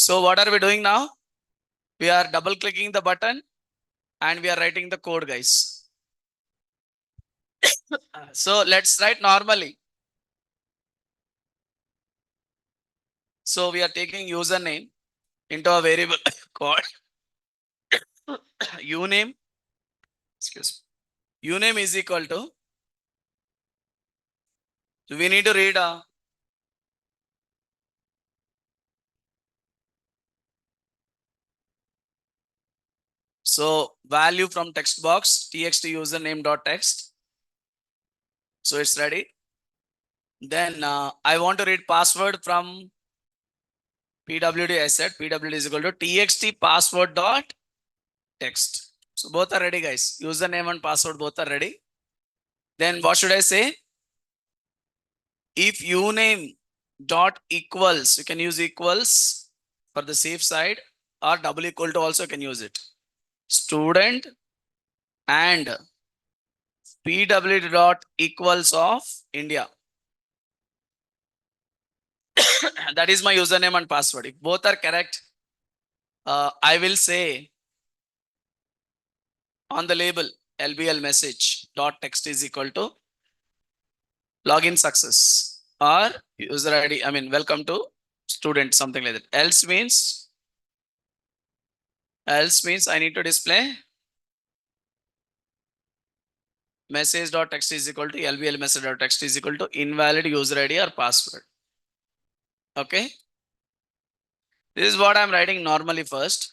So what are we doing now? We are double clicking the button and we are writing the code, guys. So let's write normally. So we are taking username into a variable called uname. Excuse me. Uname is equal to. So we need to read so value from text box txt username dot text. So it's ready. Then I want to read password from PWD. I said PWD is equal to txt password dot text. So both are ready, guys. Username and password both are ready. Then what should I say? If uname dot equals, you can use equals for the safe side, or double equal to also can use it. Student and PWD dot equals of India. That is my username and password. If both are correct, I will say on the label LBL message dot text is equal to login success or user ID. I mean, welcome to student, something like that. Else means I need to display message dot text is equal to LBL message dot text is equal to invalid user ID or password. Okay. This is what I'm writing normally first.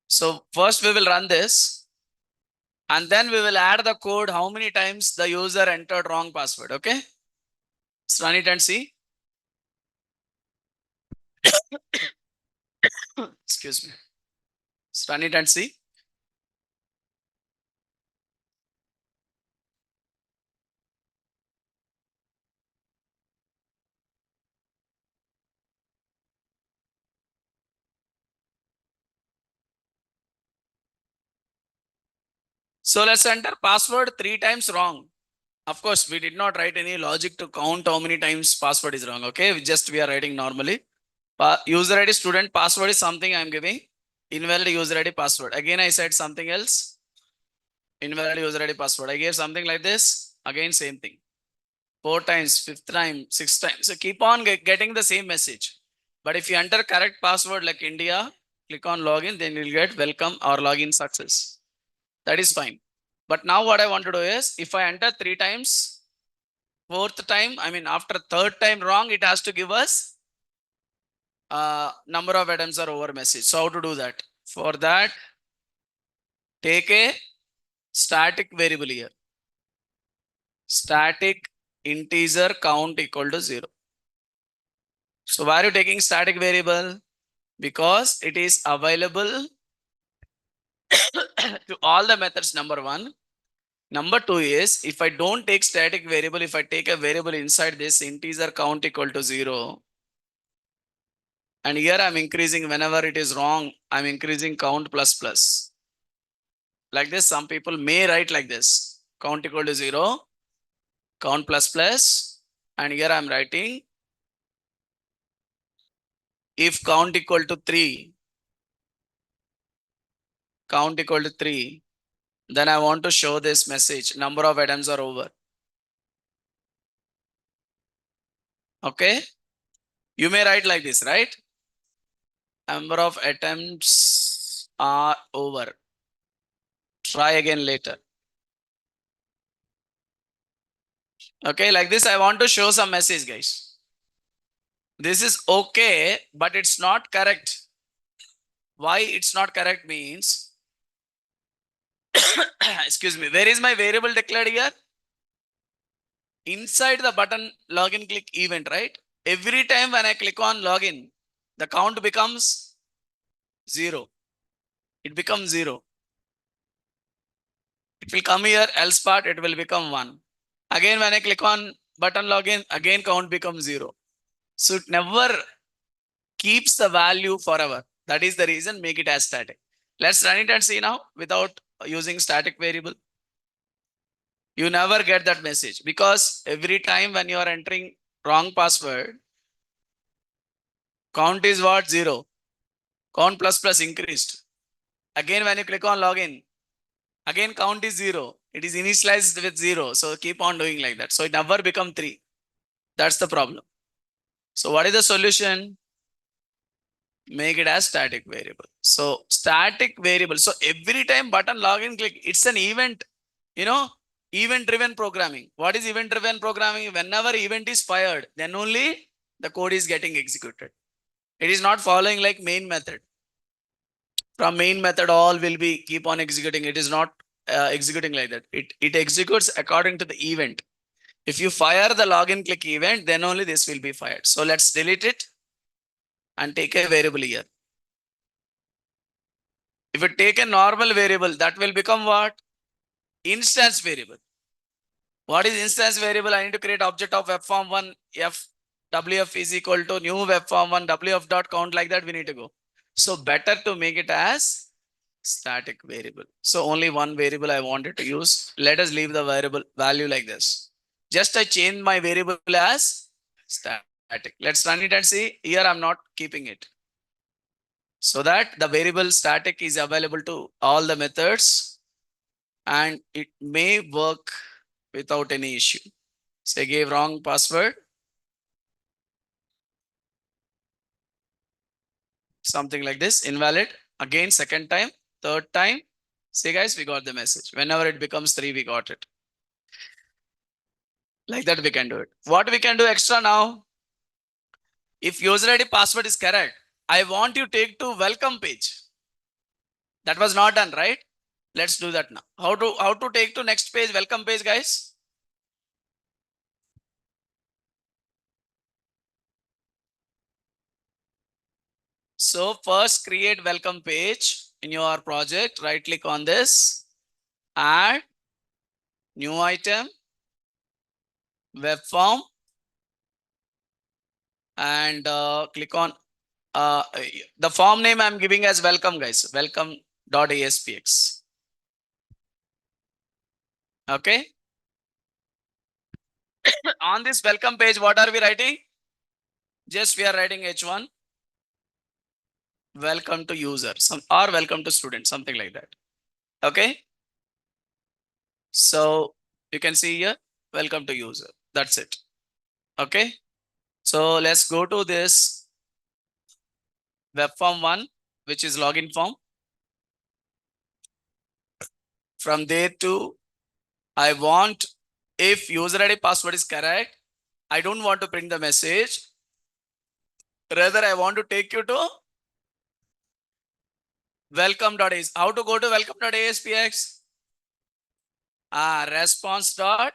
So first we will run this and then we will add the code how many times the user entered wrong password. Okay. Let's run it and see. Excuse me. Let's run it and see. So let's enter password 3 times wrong. Of course, we did not write any logic to count how many times password is wrong. Okay, we are writing normally. User ID student password is something I'm giving. Invalid user ID password. Again, I said something else. Invalid user ID password. I gave something like this. Again, same thing. 4 times, 5th time, 6th time. So keep on getting the same message. But if you enter correct password like India, click on login, then you'll get welcome or login success. That is fine. But now what I want to do is, if I enter 3 times, 4th time, I mean after 3rd time wrong, it has to give us number of items are over message. So how to do that? For that, take a static variable here. Static integer count equal to 0. So why are you taking static variable? Because it is available to all the methods, number 1. Number 2 is, if I don't take static variable, if I take a variable inside this integer count equal to 0, and here I'm increasing whenever it is wrong, I'm increasing count plus plus. Like this, some people may write like this, count equal to 0, count plus plus, and here I'm writing if count equal to 3, count equal to 3, then I want to show this message, number of items are over. Okay. You may write like this, right? Number of attempts are over. Try again later. Okay, like this, I want to show some message, guys. This is okay, but it's not correct. Why it's not correct means, excuse me, where is my variable declared here? Inside the button login click event, right? Every time when I click on login, the count becomes 0. It becomes 0. It will come here, else part, it will become 1. Again, when I click on button login, again count becomes 0. So it never keeps the value forever. That is the reason, make it as static. Let's run it and see now without using static variable. You never get that message because every time when you are entering wrong password, Count is what? 0. Count plus plus increased. Again, when you click on login, again count is 0. It is initialized with 0. So keep on doing like that. So it never become 3. That's the problem. So what is the solution? Make it as static variable. So static variable. So every time button login click, it's an event, event driven programming. What is event driven programming? Whenever event is fired, then only the code is getting executed. It is not following like main method. From main method, all will be keep on executing. It is not executing like that. It executes according to the event. If you fire the login click event, then only this will be fired. So let's delete it and take a variable here. If you take a normal variable, that will become what? Instance variable. What is instance variable? I need to create object of webform1 f wf is equal to new webform1 wf dot count, like that we need to go. So better to make it as static variable. So only one variable I wanted to use. Let us leave the variable value like this. Just I change my variable as static. Let's run it and see. Here I'm not keeping it. So that the variable static is available to all the methods and it may work without any issue. Say gave wrong password. Something like this, invalid. Again, second time, third time. See guys, we got the message. Whenever it becomes 3, we got it. Like that we can do it. What we can do extra now? If user ID password is correct, I want you take to welcome page. That was not done, right? Let's do that now. How to take to next page, welcome page, guys? So first create welcome page in your project. Right click on this, add new item, web form, and click on the form name I'm giving as welcome, guys. Welcome.aspx. Okay. On this welcome page, what are we writing? Just we are writing H1. Welcome to user, or welcome to student, something like that. Okay. So you can see here, welcome to user. That's it. Okay. So let's go to this web form 1, which is login form. From there to, I want, if user ID password is correct, I don't want to print the message. Rather, I want to take you to welcome.as. How to go to welcome.aspx? Response dot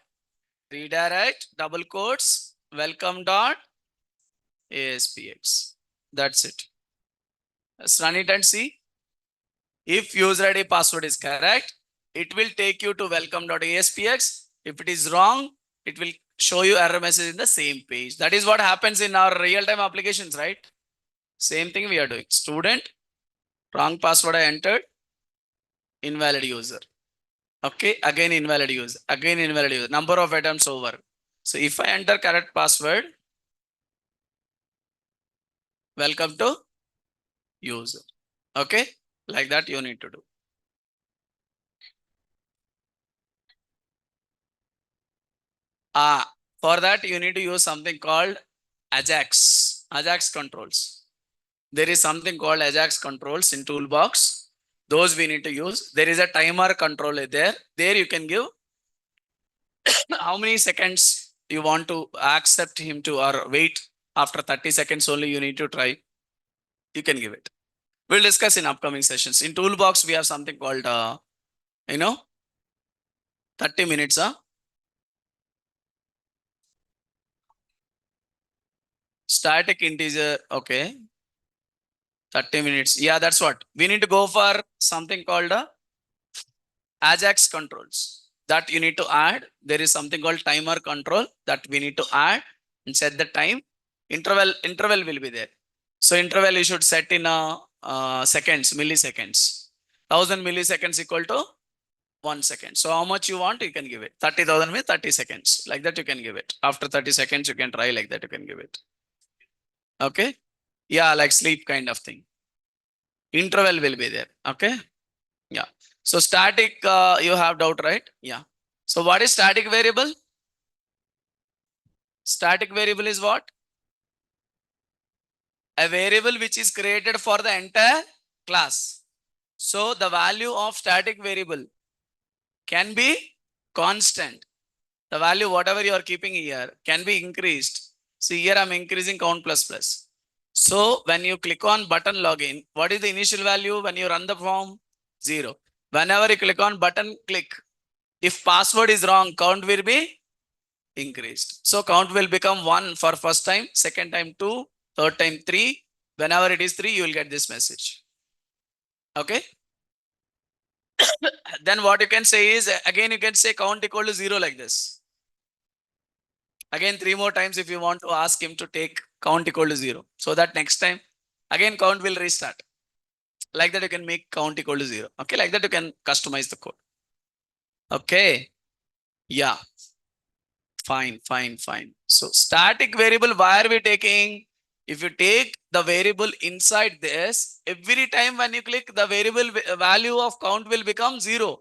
redirect double quotes welcome.aspx. That's it. Let's run it and see. If user ID password is correct, it will take you to welcome.aspx. If it is wrong, it will show you error message in the same page. That is what happens in our real-time applications, right? Same thing we are doing. Student, wrong password I entered, invalid user. Okay, again invalid user, again invalid user, number of items over. So if I enter correct password, welcome to user. Okay, like that you need to do. For that you need to use something called Ajax controls. There is something called Ajax controls in toolbox. Those we need to use. There is a timer controller there. There you can give how many seconds you want to accept him to or wait. After 30 seconds only you need to try. You can give it. We'll discuss in upcoming sessions. In toolbox we have something called 30 minutes. Static integer. Okay. 30 minutes. Yeah, that's what. We need to go for something called Ajax controls that you need to add. There is something called timer control that we need to add and set the time. Interval will be there. So interval you should set in seconds, milliseconds. 1000 milliseconds equal to 1 second. So how much you want, you can give it. 30,000 with 30 seconds. Like that you can give it. After 30 seconds, you can try like that, you can give it. Okay. Yeah, like sleep kind of thing. Interval will be there. Okay. Yeah. So static, you have doubt, right? Yeah. So what is static variable? Static variable is what? A variable which is created for the entire class. So the value of static variable can be constant. The value whatever you are keeping here can be increased. See here I'm increasing count plus plus. So when you click on button login, what is the initial value when you run the form? 0. Whenever you click on button click, if password is wrong, count will be increased. So count will become 1 for first time, second time 2, third time 3. Whenever it is 3, you will get this message. Okay. Then what you can say is, again you can say count equal to 0 like this. Again 3 more times if you want to ask him to take count equal to 0. So that next time, again count will restart. Like that you can make count equal to 0. Okay, like that you can customize the code. Okay. Yeah. Fine. So static variable, why are we taking? If you take the variable inside this, every time when you click, the variable value of count will become 0.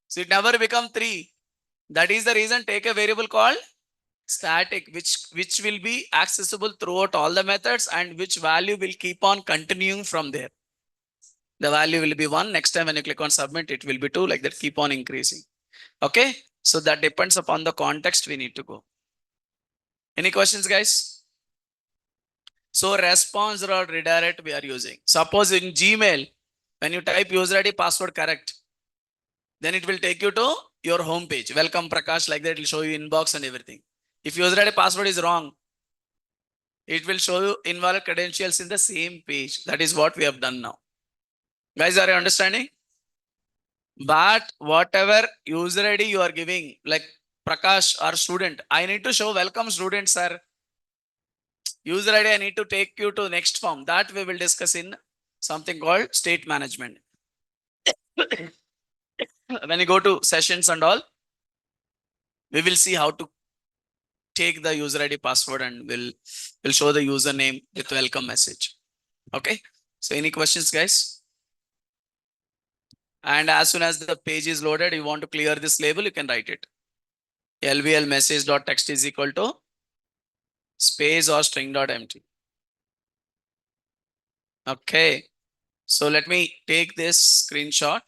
So it never become 3. That is the reason take a variable called static, which will be accessible throughout all the methods and which value will keep on continuing from there. The value will be 1. Next time when you click on submit, it will be 2, like that, keep on increasing. Okay. So that depends upon the context we need to go. Any questions, guys? So response or redirect we are using. Suppose in Gmail, when you type user ID password correct, then it will take you to your home page. Welcome Prakash, like that it will show you inbox and everything. If user ID password is wrong, it will show you invalid credentials in the same page. That is what we have done now. Guys, are you understanding? But whatever user ID you are giving, like Prakash or student, I need to show welcome student, sir. User ID, I need to take you to next form. That we will discuss in something called state management. When you go to sessions and all, we will see how to take the user ID password and we'll show the username with welcome message. Okay. So any questions, guys? And as soon as the page is loaded, you want to clear this label, you can write it. LVL message.text is equal to space or string.empty. Okay. So let me take this screenshot.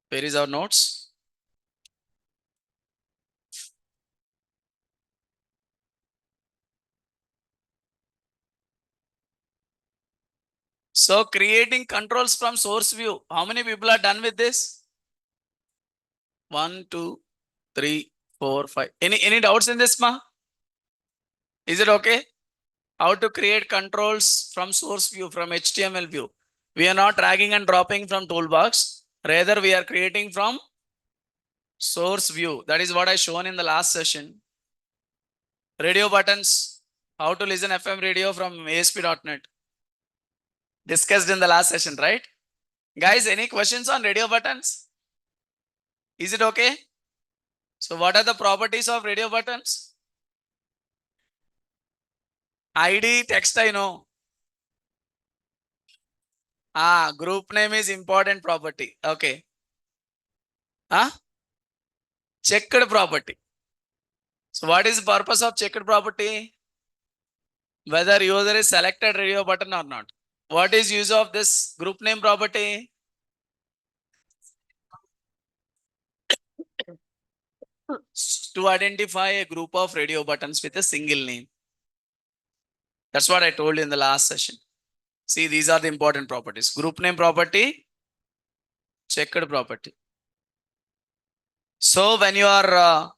Where is our notes? So creating controls from source view. How many people are done with this? 1, 2, 3, 4, 5. Any doubts in this, ma? Is it okay? How to create controls from source view, from HTML view? We are not dragging and dropping from toolbox. Rather, we are creating from source view. That is what I shown in the last session. Radio buttons. How to listen FM radio from ASP.NET. Discussed in the last session, right? Guys, any questions on radio buttons? Is it okay? So what are the properties of radio buttons? ID, text, I know. Group name is important property. Okay. Checked property. So what is the purpose of checked property? Whether user is selected radio button or not. What is use of this group name property? To identify a group of radio buttons with a single name. That's what I told you in the last session. See, these are the important properties. Group name property, checked property. So when you are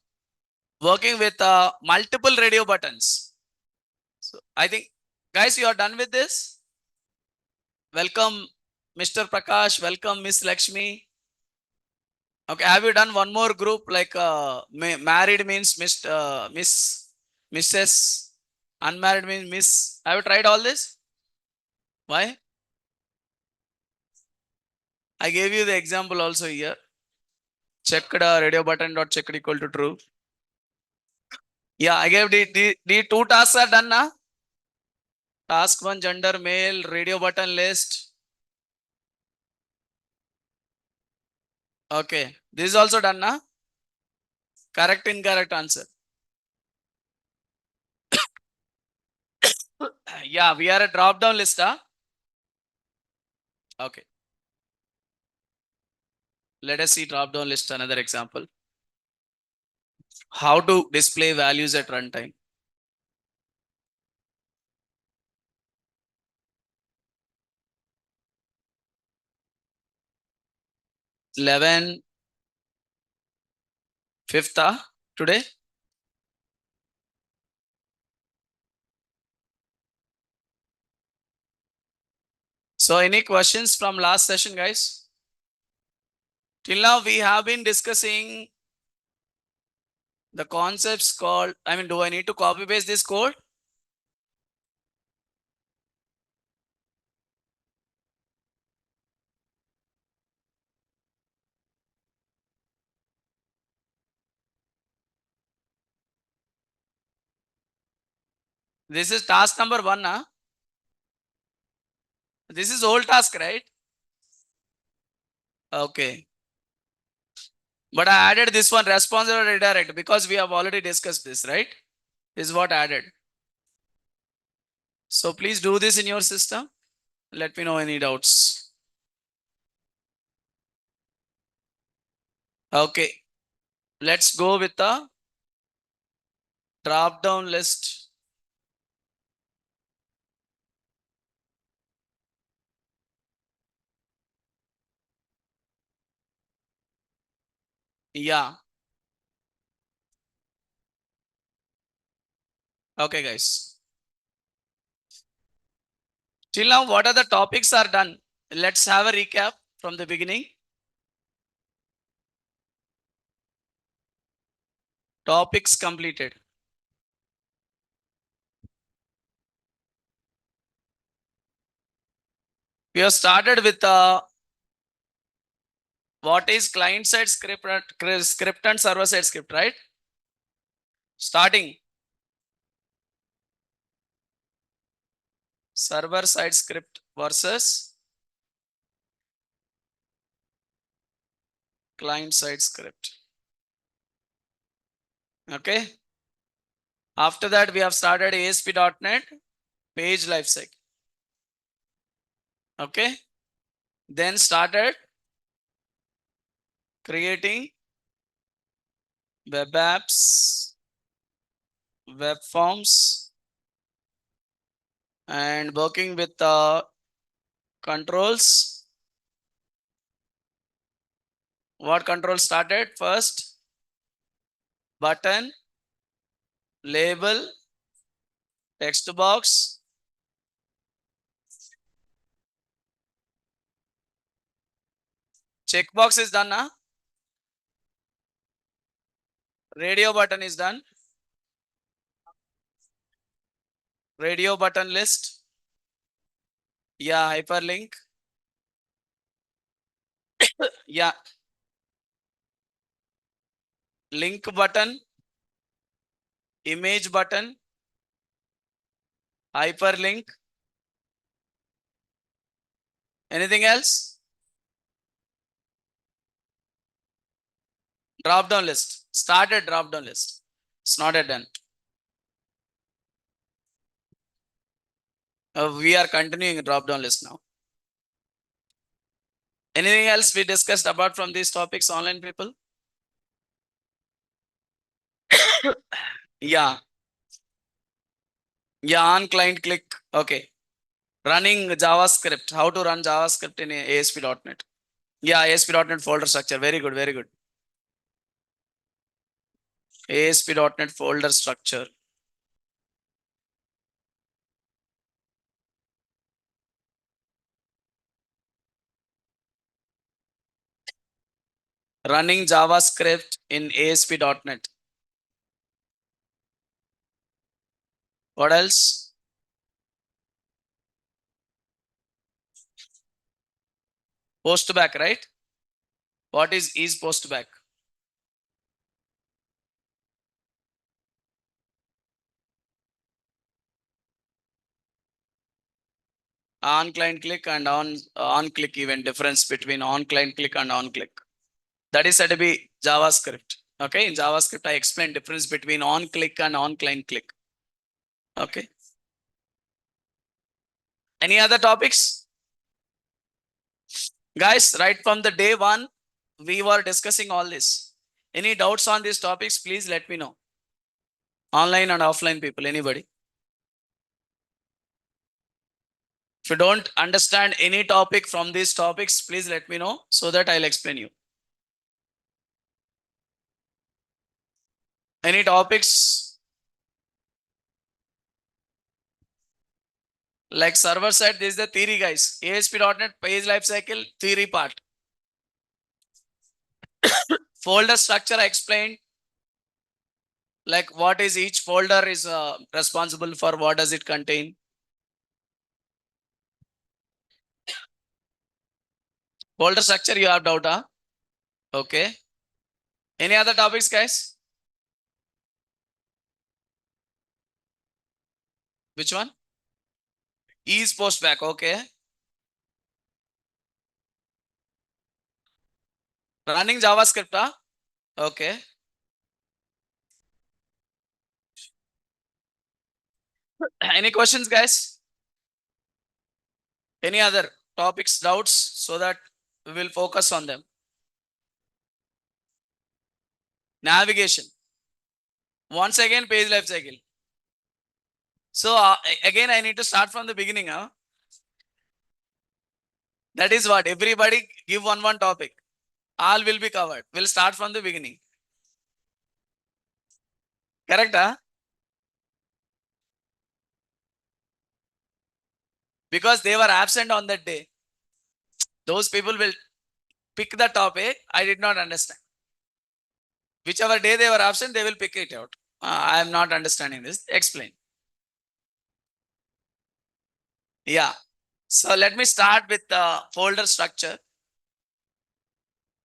working with multiple radio buttons, so I think, guys, you are done with this. Welcome, Mr. Prakash. Welcome, Miss Lakshmi. Okay, have you done one more group like married means Mrs. Unmarried means Miss. Have you tried all this? Why? I gave you the example also here. Checked radio button dot checked equal to true. Yeah, I gave the two tasks are done now. Task 1 gender male, radio button list. Okay. This is also done, na? Correct, incorrect answer. Yeah, we are a drop down list, huh? Okay. Let us see drop down list, another example. How to display values at runtime. Fifth, today. So any questions from last session, guys? Till now we have been discussing the concepts called, do I need to copy paste this code? This is task number 1, huh? This is old task, right? Okay. But I added this one, responsive or redirect, because we have already discussed this, right? This is what I added. So please do this in your system. Let me know any doubts. Okay. Let's go with the drop down list. Yeah. Okay, guys. Till now, what are the topics are done? Let's have a recap from the beginning. Topics completed. We have started with what is client side script and server side script, right? Starting server side script versus client side script. Okay. After that, we have started ASP.NET page lifecycle. Okay. Then started creating web apps, web forms, and working with the controls. What control started first? Button, label, text box. Checkbox is done, huh? Radio button is done. Radio button list. Yeah, hyperlink. Yeah. Link button, image button, hyperlink. Anything else? Drop down list. Started drop down list. It's not yet done. We are continuing drop down list now. Anything else we discussed apart from these topics, online people? Yeah. Yeah, on client click. Okay. Running JavaScript. How to run JavaScript in ASP.NET. Yeah, ASP.NET folder structure. Very good. Very good. ASP.NET folder structure. Running JavaScript in ASP.NET. What else? Postback, right? What is postback? on client click and on click event, difference between on client click and on click. That is said to be JavaScript. Okay, in JavaScript, I explained difference between on click and on client click. Okay. Any other topics? Guys, right from the day one, we were discussing all this. Any doubts on these topics, please let me know. Online and offline people, anybody? If you don't understand any topic from these topics, please let me know so that I'll explain you. Any topics? Like server side, this is the theory, guys. ASP.NET page lifecycle theory part. Folder structure I explained. Like what is each folder is responsible for, what does it contain? Folder structure you have doubt, huh? Okay. Any other topics, guys? Which one? Is post back, okay. Running JavaScript, huh? Okay. Any questions, guys? Any other topics, doubts, so that we will focus on them? Navigation. Once again, page life cycle. So again, I need to start from the beginning, huh? That is what everybody give one topic. All will be covered. We'll start from the beginning. Correct, huh? Because they were absent on that day. Those people will pick the topic. I did not understand. Whichever day they were absent, they will pick it out. I am not understanding this. Explain. Yeah. So let me start with the folder structure.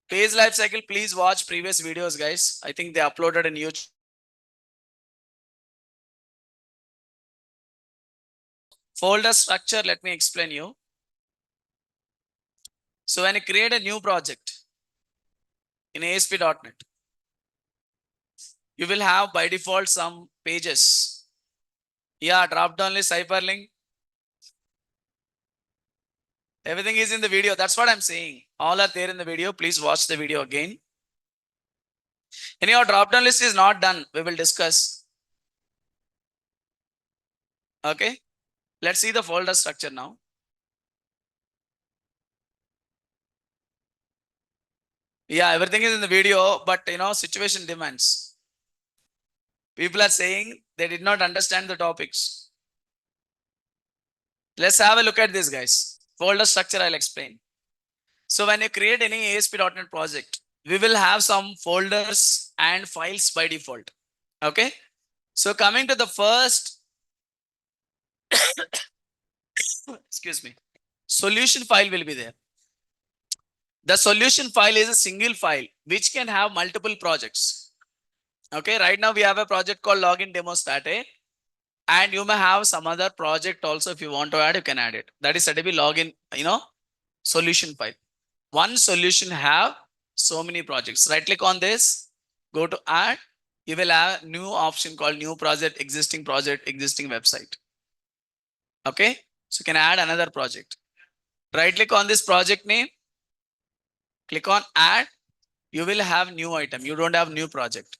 Page lifecycle, please watch previous videos, guys. I think they uploaded in YouTube. Folder structure, let me explain you. So when you create a new project in ASP.NET, you will have by default some pages. Yeah, drop down list, hyperlink. Everything is in the video. That's what I'm saying. All are there in the video. Please watch the video again. Anyhow, drop down list is not done. We will discuss. Okay. Let's see the folder structure now. Yeah, everything is in the video, but situation demands. People are saying they did not understand the topics. Let's have a look at this, guys. Folder structure, I'll explain. So when you create any ASP.NET project, we will have some folders and files by default. Okay. So coming to the first, excuse me, solution file will be there. The solution file is a single file which can have multiple projects. Okay. Right now we have a project called login demo stat, and you may have some other project also. If you want to add, you can add it. That is said to be login, solution file. One solution have so many projects. Right click on this, go to add. You will have a new option called new project, existing website. Okay. So you can add another project. Right click on this project name, click on add. You will have new item. You don't have new project.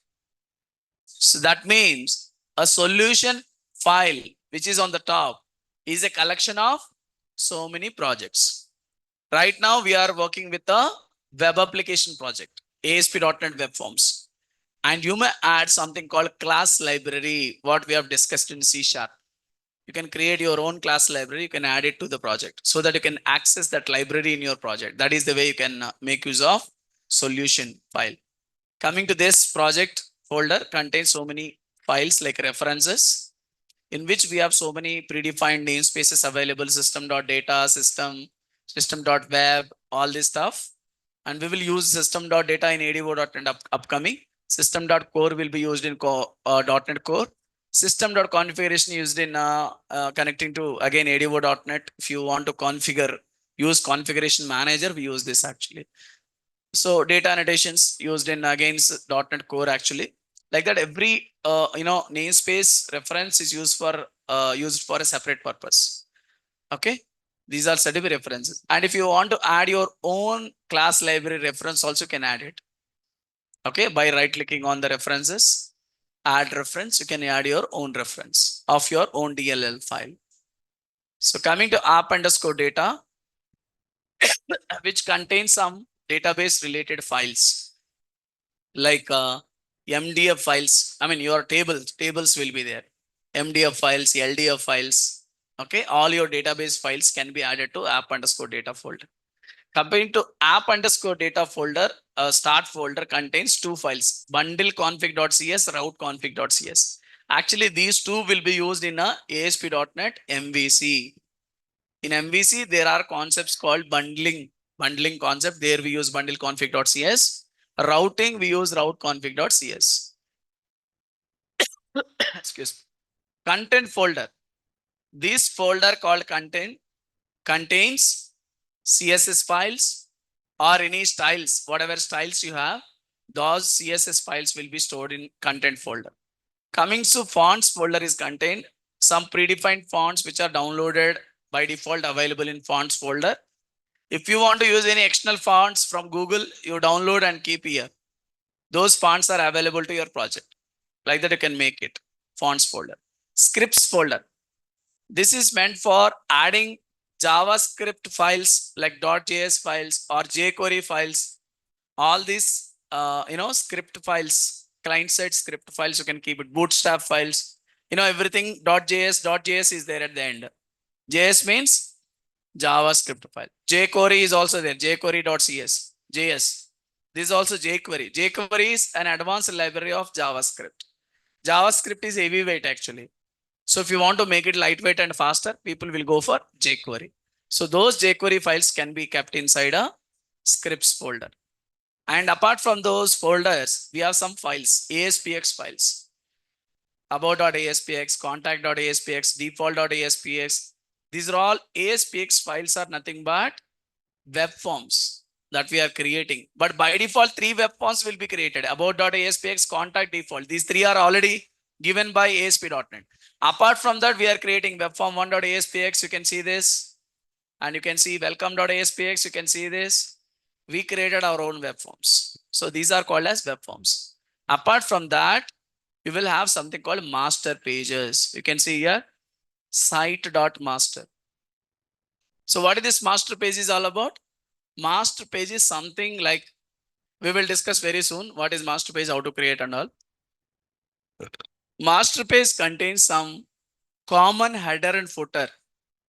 So that means a solution file, which is on the top, is a collection of so many projects. Right now, we are working with a web application project, ASP.NET Web Forms. And you may add something called class library, what we have discussed in C#. You can create your own class library. You can add it to the project so that you can access that library in your project. That is the way you can make use of solution file. Coming to this project folder contains so many files like references, in which we have so many predefined namespaces available: system.data, system.web, all this stuff. And we will use system.data in ADO.NET upcoming. System.core will be used in .NET Core. System.configuration used in connecting to again ADO.NET. If you want to configure, use configuration manager, we use this actually. So data annotations used in again .NET Core actually. Like that, every namespace reference is used for a separate purpose. Okay, these are certificate references. And if you want to add your own class library reference, also can add it. Okay, by right clicking on the references, add reference, you can add your own reference of your own DLL file. So coming to app underscore data, which contains some database related files like MDF files. I mean, your tables will be there. MDF files, LDF files. Okay, all your database files can be added to app underscore data folder. Coming to app underscore data folder, start folder contains two files, bundle config.cs, route config.cs. Actually, these two will be used in a ASP.NET MVC. In MVC, there are concepts called bundling concept. There we use bundle config.cs. Routing, we use route config.cs. Excuse me. Content folder. This folder called content contains CSS files or any styles, whatever styles you have, those CSS files will be stored in content folder. Coming to fonts folder is contained some predefined fonts which are downloaded by default available in fonts folder. If you want to use any external fonts from Google, you download and keep here. Those fonts are available to your project. Like that you can make it. Fonts folder. Scripts folder. This is meant for adding JavaScript files like .js files or jQuery files. All these, script files, client-side script files, you can keep it. Bootstrap files, everything .js is there at the end. JS means JavaScript file. jQuery is also there. jQuery.cs, JS. This is also jQuery. jQuery is an advanced library of JavaScript. JavaScript is heavyweight actually. So if you want to make it lightweight and faster, people will go for jQuery. So those jQuery files can be kept inside a scripts folder. And apart from those folders, we have some files, ASPX files. About.aspx, contact.aspx, default.aspx. These are all ASPX files are nothing but web forms that we are creating. But by default, 3 web forms will be created. About.aspx, contact, default. These 3 are already given by ASP.NET. Apart from that, we are creating web form 1.aspx. You can see this. And you can see welcome.aspx. You can see this. We created our own web forms. So these are called as web forms. Apart from that, you will have something called master pages. You can see here site.master. So what is this master page is all about? Master page is something like we will discuss very soon. What is master page, how to create and all. Master page contains some common header and footer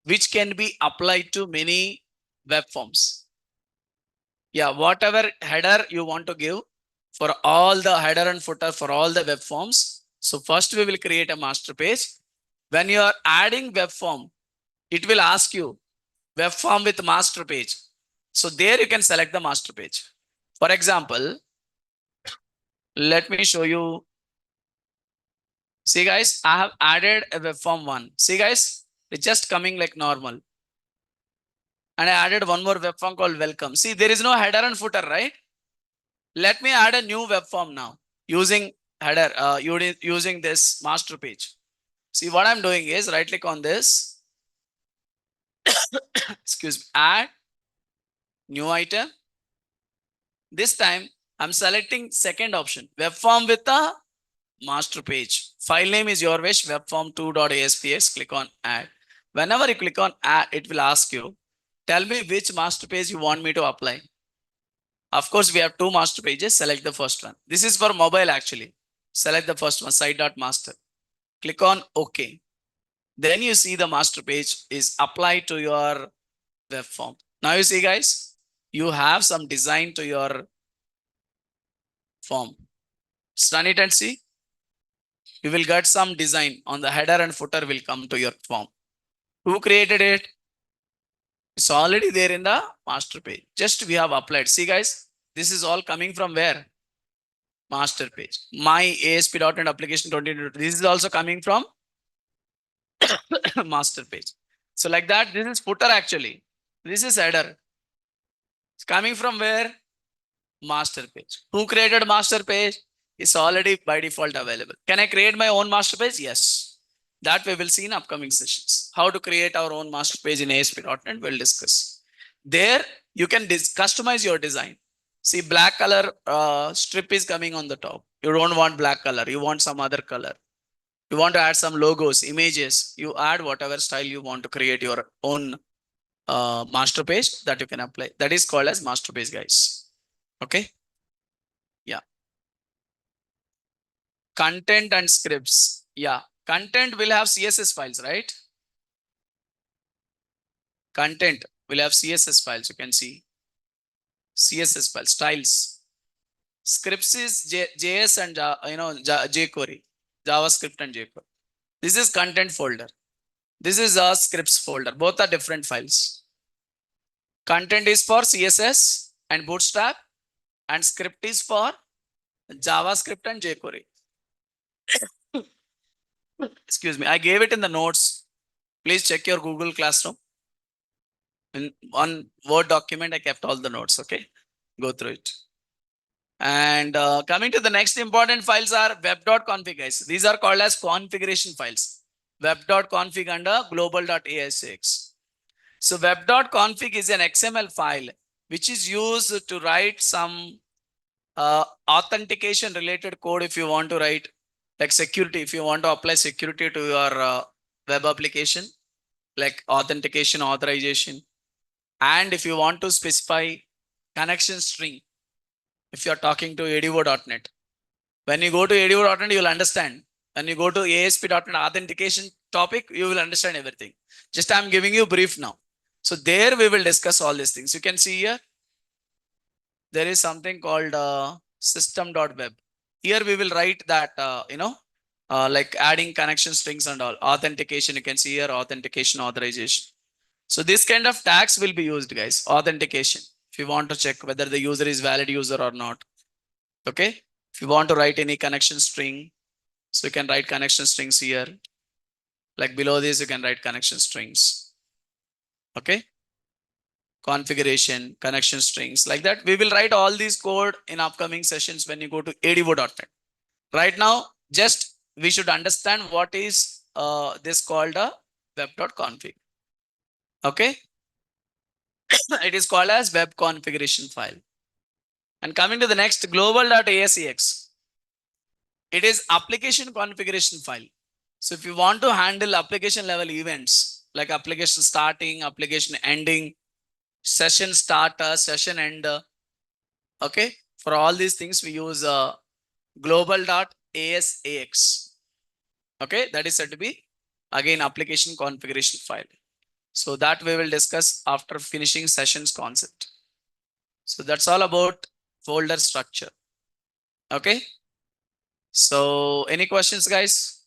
which can be applied to many web forms. Yeah, whatever header you want to give for all the header and footer for all the web forms. So first we will create a master page. When you are adding web form, it will ask you web form with master page. So there you can select the master page. For example, let me show you. See guys, I have added a web form 1. See guys, it's just coming like normal. And I added one more web form called welcome. See, there is no header and footer, right? Let me add a new web form now using header, using this master page. See, what I'm doing is right click on this. Excuse me, add new item. This time I'm selecting second option, web form with a master page. File name is your wish, webform2.aspx. Click on add. Whenever you click on add, it will ask you, tell me which master page you want me to apply. Of course, we have 2 master pages. Select the first one. This is for mobile actually. Select the first one, site.master. Click on OK. Then you see the master page is applied to your web form. Now you see guys, you have some design to your form. Run it and see. You will get some design on the header and footer will come to your form. Who created it? It's already there in the master page. Just we have applied. See guys, this is all coming from where? master page. My ASP.NET application 2022. This is also coming from master page. So like that, this is footer actually. This is header. It's coming from where? Master page. Who created master page? It's already by default available. Can I create my own master page? Yes. That we will see in upcoming sessions. How to create our own master page in ASP.NET, we'll discuss. There, you can customize your design. See, black color strip is coming on the top. You don't want black color. You want some other color. You want to add some logos, images. You add whatever style you want to create your own master page that you can apply. That is called as master page, guys. Okay. Yeah. Content and scripts. Yeah. Content will have CSS files, right? Content will have CSS files. You can see CSS files, styles. Scripts is JS and jQuery, JavaScript and jQuery. This is content folder. This is a scripts folder. Both are different files. Content is for CSS and Bootstrap, and script is for JavaScript and jQuery. Excuse me. I gave it in the notes. Please check your Google Classroom. In one Word document, I kept all the notes. Okay. Go through it. And coming to the next important files are web.config, guys. These are called as configuration files. Web.config under global.asx. So web.config is an XML file which is used to write some authentication related code if you want to write, like security, if you want to apply security to your web application, like authentication, authorization. And if you want to specify connection string, if you're talking to ADO.NET, when you go to ADO.NET, you'll understand. When you go to ASP.NET authentication topic, you will understand everything. Just I'm giving you brief now. So there we will discuss all these things. You can see here, there is something called system.web. Here we will write that, like adding connection strings and all. Authentication, you can see here, authentication, authorization. So this kind of tags will be used, guys. Authentication. If you want to check whether the user is valid user or not. Okay. If you want to write any connection string, so you can write connection strings here. Like below this, you can write connection strings. Okay. Configuration, connection strings, like that. We will write all these code in upcoming sessions when you go to ADO.NET. Right now, just we should understand what is this called a web.config. Okay. It is called as web configuration file. And coming to the next, global.asx. It is application configuration file. So if you want to handle application level events like application starting, application ending, session starter, session ender. Okay. For all these things, we use global.asax. Okay. That is said to be again application configuration file. So that we will discuss after finishing sessions concept. So that's all about folder structure. Okay. So any questions, guys?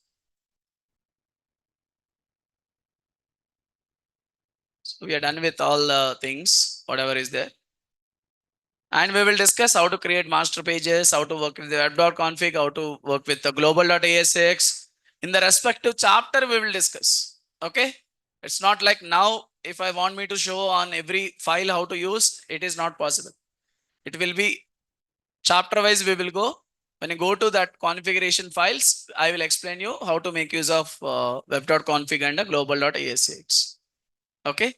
So we are done with all the things, whatever is there. And we will discuss how to create master pages, how to work with the web.config, how to work with the global.asx. In the respective chapter, we will discuss. Okay. It's not like now, if I want me to show on every file how to use, it is not possible. It will be chapter wise, we will go. When you go to that configuration files, I will explain you how to make use of web.config and global.asx. Okay.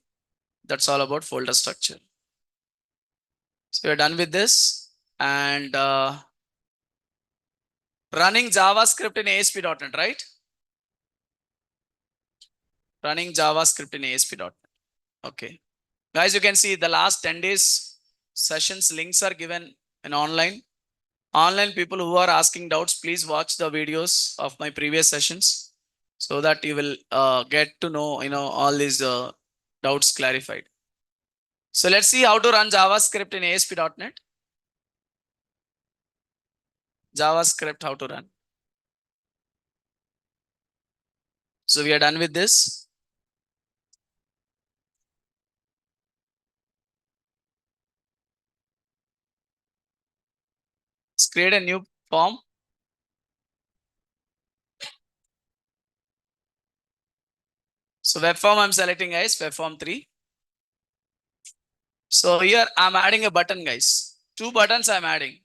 That's all about folder structure. So we're done with this. And running JavaScript in ASP.NET, right? Running JavaScript in ASP.NET. Okay. Guys, you can see the last 10 days sessions links are given in online. Online people who are asking doubts, please watch the videos of my previous sessions so that you will get to know, all these doubts clarified. So let's see how to run JavaScript in ASP.NET. JavaScript, how to run. So we are done with this. Let's create a new form. So web form I'm selecting, guys, web form 3. So here I'm adding a button, guys. 2 buttons I'm adding.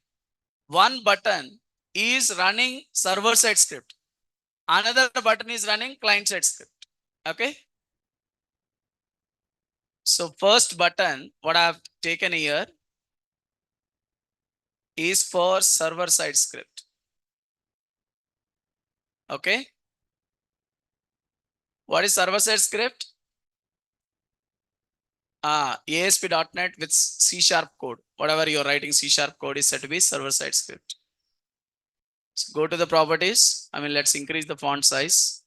One button is running server side script. Another button is running client side script. Okay. So first button, what I've taken here is for server side script. Okay. What is server side script? ASP.NET with C# code. Whatever you're writing C# code is said to be server side script. So go to the properties. Let's increase the font size.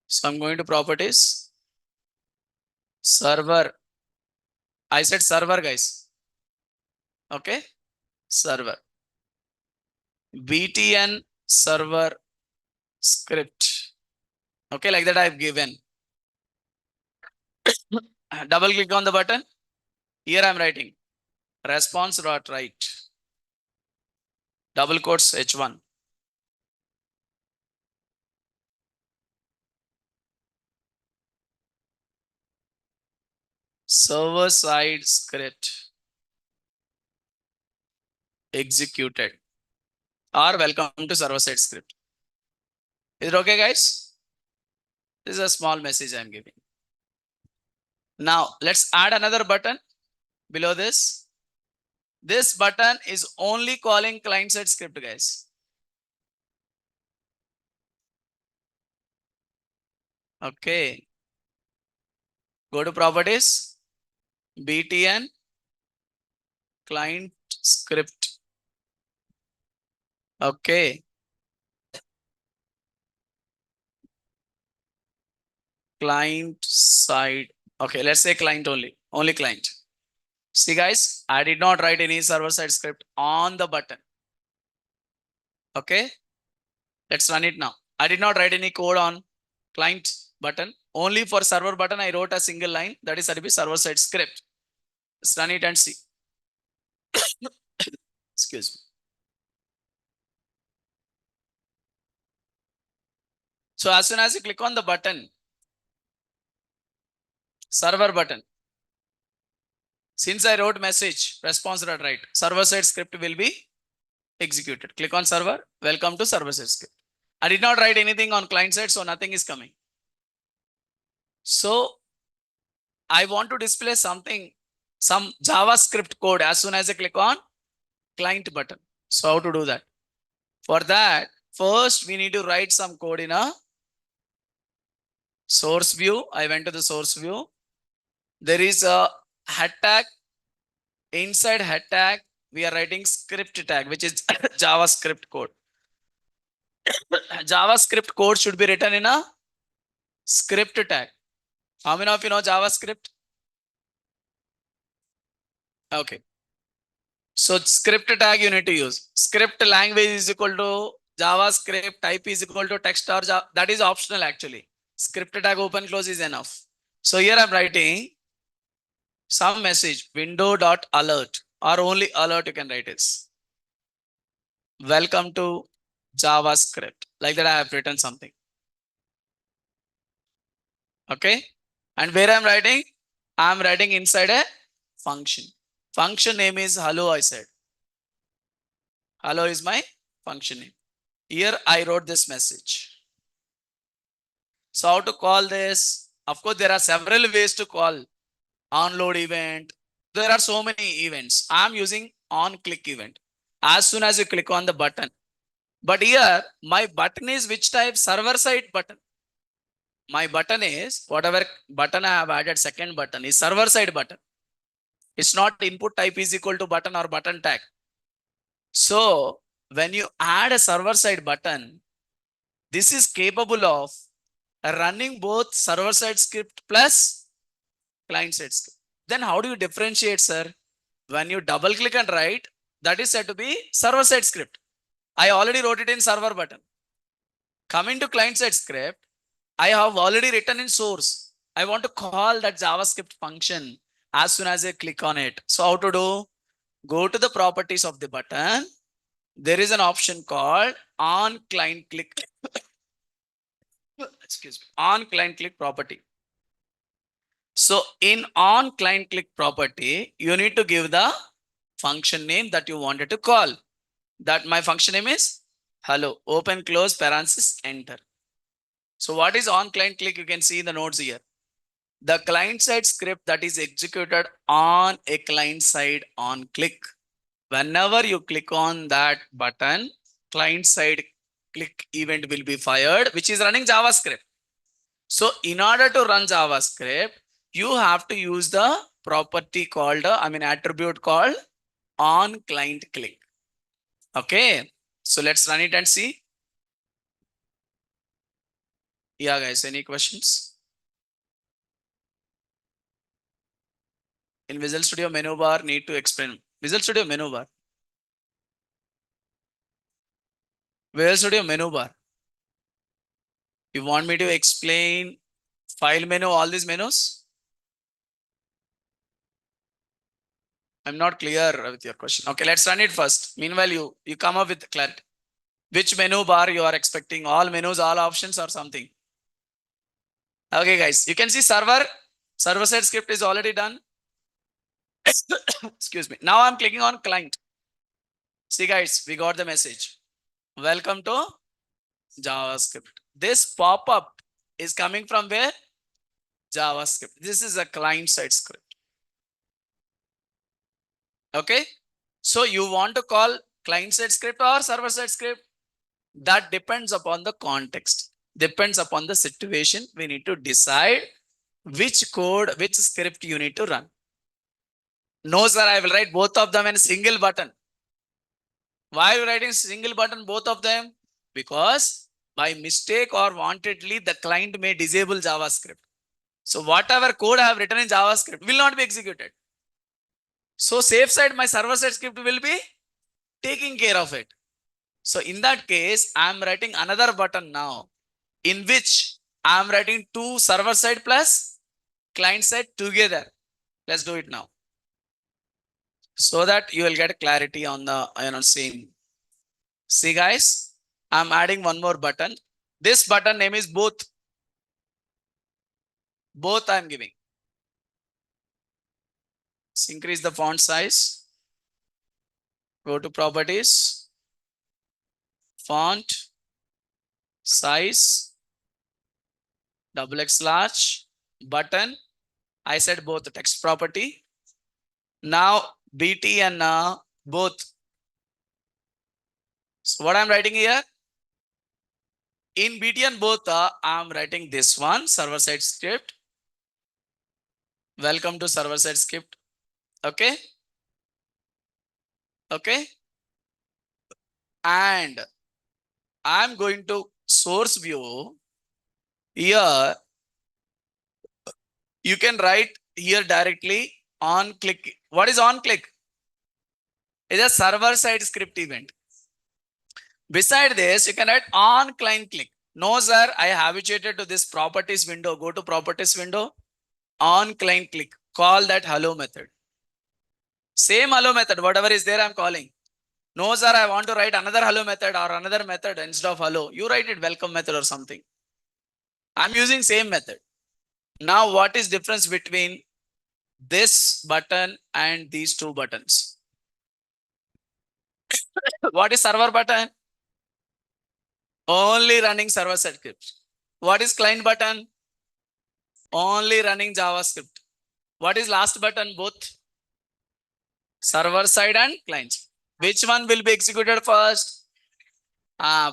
So I'm going to properties. Server. I said server, guys. Okay. Server. BTN server script. Okay, like that I've given. Double click on the button. Here I'm writing response.write. Double quotes H1. Server side script executed, or welcome to server side script. Is it okay, guys? This is a small message I'm giving. Now let's add another button below this. This button is only calling client side script, guys. Okay. Go to properties, BTN client script. Okay. Client side. Okay, let's say client only client. See, guys, I did not write any server side script on the button. Okay, let's run it now. I did not write any code on client button. Only for server button, I wrote a single line, that is said to be server side script. Let's run it and see. Excuse me. So as soon as you click on the button, server button, since I wrote message response.write, server side script will be executed. Click on server. Welcome to server side script. I did not write anything on client side, so nothing is coming. So I want to display something, some JavaScript code as soon as I click on client button. So how to do that? For that, first we need to write some code in a source view. I went to the source view. There is a head tag. Inside head tag, we are writing script tag, which is JavaScript code. JavaScript code should be written in a script tag. How many of you know JavaScript? Okay. So script tag you need to use. Script language is equal to JavaScript, type is equal to text or Java. That is optional actually. Script tag open close is enough. So here I'm writing some message window.alert, or only alert you can write is welcome to JavaScript. Like that I have written something. Okay. And where I'm writing inside a function. Function name is hello, I said. Hello is my function name. Here I wrote this message. So how to call this? Of course, there are several ways to call onload event. There are so many events. I'm using on click event. As soon as you click on the button. But here my button is which type? Server side button. My button is whatever button I have added, second button is server side button. It's not input type is equal to button or button tag. So when you add a server side button, this is capable of running both server side script plus client side script. Then how do you differentiate, sir? When you double click and write, that is said to be server side script. I already wrote it in server button. Coming to client side script, I have already written in source. I want to call that JavaScript function as soon as I click on it. So how to do? Go to the properties of the button. There is an option called on client click. Excuse me. On client click property. So in on client click property, you need to give the function name that you wanted to call. That my function name is hello. Open, close, parenthesis, enter. So what is on client click? You can see in the notes here. The client side script that is executed on a client side on click. Whenever you click on that button, client side click event will be fired, which is running JavaScript. So in order to run JavaScript, you have to use the property called, attribute called on client click. Okay. So let's run it and see. Yeah, guys, any questions? In Visual Studio menu bar, need to explain. Visual Studio menu bar. Visual Studio menu bar. You want me to explain file menu, all these menus? I'm not clear with your question. Okay, let's run it first. Meanwhile, you come up with clarity. Which menu bar you are expecting? All menus, all options or something? Okay, guys, you can see server side script is already done. Excuse me. Now I'm clicking on client. See, guys, we got the message. Welcome to JavaScript. This pop-up is coming from where? JavaScript. This is a client side script. Okay. So you want to call client side script or server side script? That depends upon the context, depends upon the situation. We need to decide which code, which script you need to run. No, sir, I will write both of them in a single button. Why are you writing single button, both of them? Because by mistake or wantedly, the client may disable JavaScript. So whatever code I have written in JavaScript will not be executed. So safe side, my server side script will be taking care of it. So in that case, I'm writing another button now in which I'm writing two server side plus client side together. Let's do it now, so that you will get clarity on the same. See, guys, I'm adding one more button. This button name is both. Both I'm giving. Let's increase the font size. Go to properties, font size, XX large, button. I said both, text property. Now BT and both. So what I'm writing here? In BT and both, I'm writing this one, server side script. Welcome to server side script. Okay. Okay. And I'm going to source view. Here, you can write here directly on click. What is on click? It's a server side script event. Beside this, you can write on client click. No, sir, I habituated to this properties window. Go to properties window, on client click. Call that hello method. Same hello method, whatever is there, I'm calling. No, sir, I want to write another hello method or another method instead of hello. You write it welcome method or something. I'm using same method. Now, what is difference between this button and these two buttons? What is server button? Only running server side scripts. What is client button? Only running JavaScript. What is last button? Both server side and client. Which one will be executed first?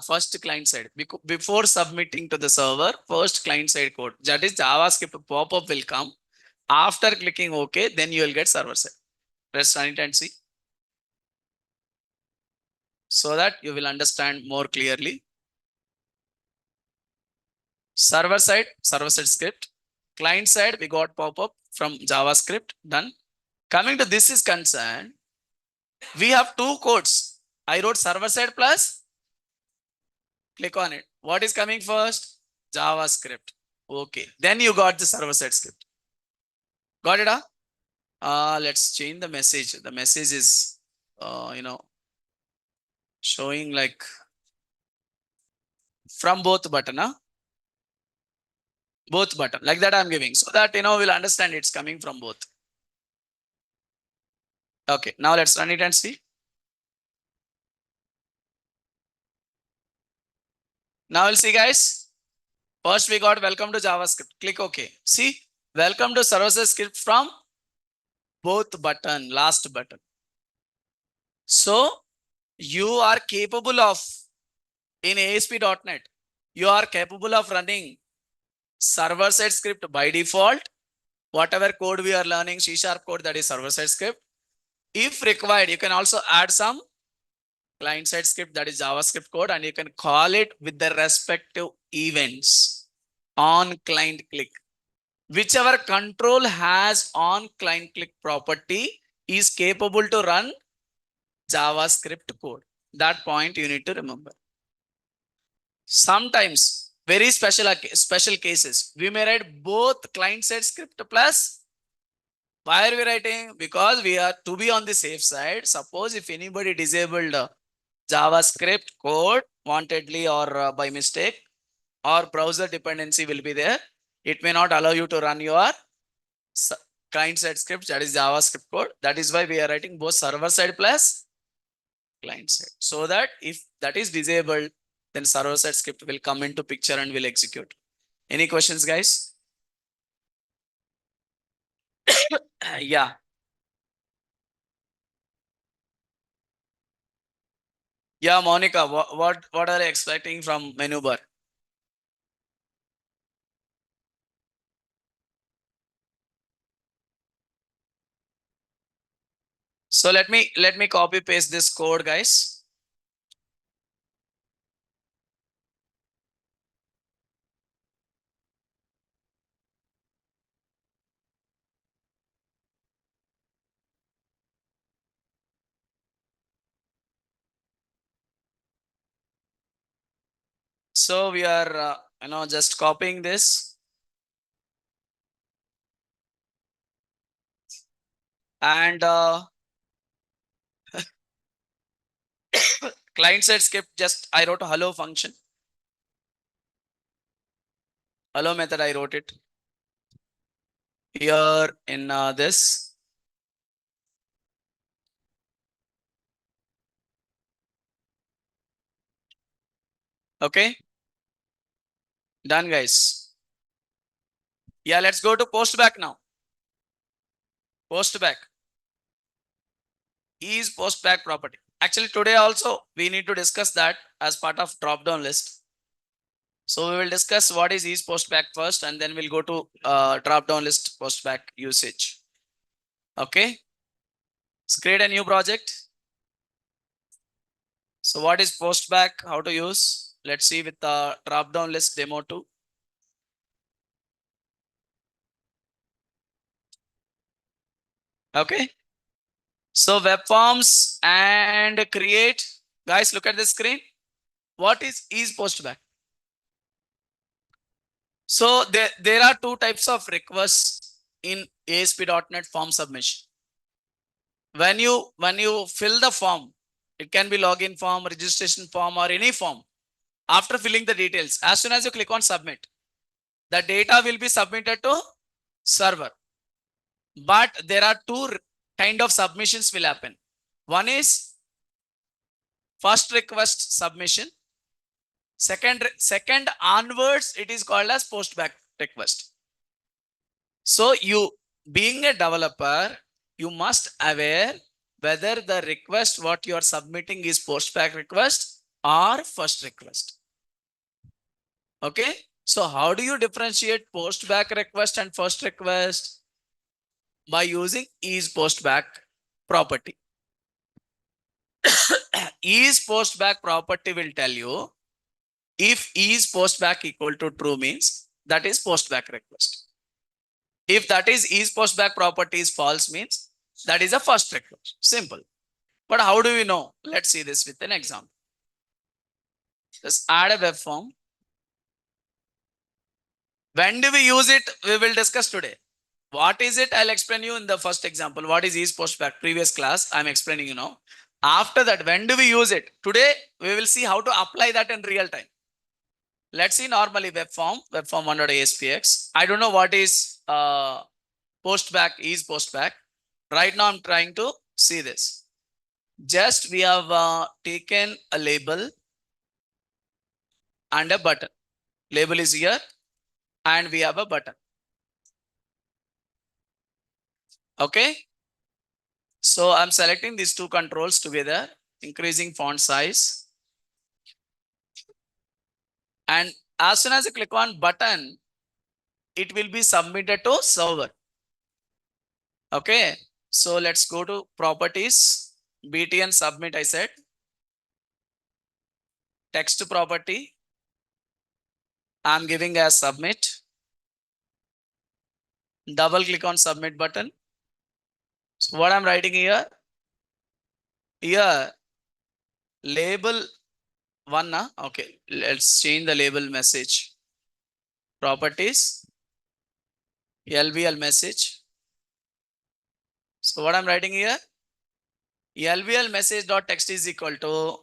First client side. Before submitting to the server, first client side code. That is JavaScript pop-up will come. After clicking OK, then you will get server side. Let's run it and see, so that you will understand more clearly. Server side script. Client side, we got pop-up from JavaScript, done. Coming to this is concerned, we have two codes. I wrote server side plus, click on it. What is coming first? JavaScript. Okay. Then you got the server side script. Got it? Let's change the message. The message is showing like from both button, huh? Both button like that I'm giving, so that we'll understand it's coming from both. Okay, now let's run it and see. Now we'll see, guys. First we got welcome to JavaScript. Click OK. See, welcome to server-side script from both button, last button. So you are capable of, in ASP.NET, you are capable of running server-side script by default. Whatever code we are learning, C# code, that is server-side script. If required, you can also add some client-side script, that is JavaScript code, and you can call it with the respective events on client click. Whichever control has on client click property is capable to run JavaScript code. That point you need to remember. Sometimes very special cases, we may write both client-side script plus. Why are we writing? Because we are to be on the safe side. Suppose if anybody disabled JavaScript code wantedly or by mistake, or browser dependency will be there, it may not allow you to run your client-side script, that is JavaScript code. That is why we are writing both server-side plus client-side, so that if that is disabled, then server-side script will come into picture and will execute. Any questions, guys? Yeah. Yeah, Monica, what are you expecting from menu bar? So let me copy paste this code, guys. So we are just copying this, and client side script, just I wrote a hello function, hello method, I wrote it here in this. Okay, done, guys. Yeah, let's go to post back now. Post back is post back property. Actually, today also we need to discuss that as part of drop down list. So we will discuss what is post back first, and then we'll go to drop down list post back usage. Okay, let's create a new project. So what is post back? How to use? Let's see with the drop down list demo 2. Okay. So web forms and create. Guys, look at the screen. What is post back? So there are two types of requests in ASP.NET form submission. When you fill the form, it can be login form, registration form, or any form. After filling the details, as soon as you click on submit, the data will be submitted to server. But there are two kind of submissions will happen. One is first request submission. Second onwards, it is called as post back request. So you, being a developer, you must aware whether the request what you are submitting is post back request or first request. Okay. So how do you differentiate post back request and first request? By using is post back property. Is post back property will tell you if is post back equal to true means that is post back request. If that is post back property is false means that is a first request. Simple. But how do we know? Let's see this with an example. Let's add a web form. When do we use it? We will discuss today. What is it? I'll explain you in the first example. What is post back? Previous class, I'm explaining you now. After that, when do we use it? Today, we will see how to apply that in real time. Let's see normally web form 1.aspx. I don't know what is postback is postback. Right now, I'm trying to see this. Just we have taken a label and a button. Label is here and we have a button. Okay. So I'm selecting these two controls together, increasing font size. And as soon as I click on button, it will be submitted to server. Okay. So let's go to properties, BTN submit. I said text property. I'm giving as submit. Double click on submit button. So what I'm writing here, label one. Okay, let's change the label message. Properties, LVL message. So what I'm writing here, LVL message dot text is equal to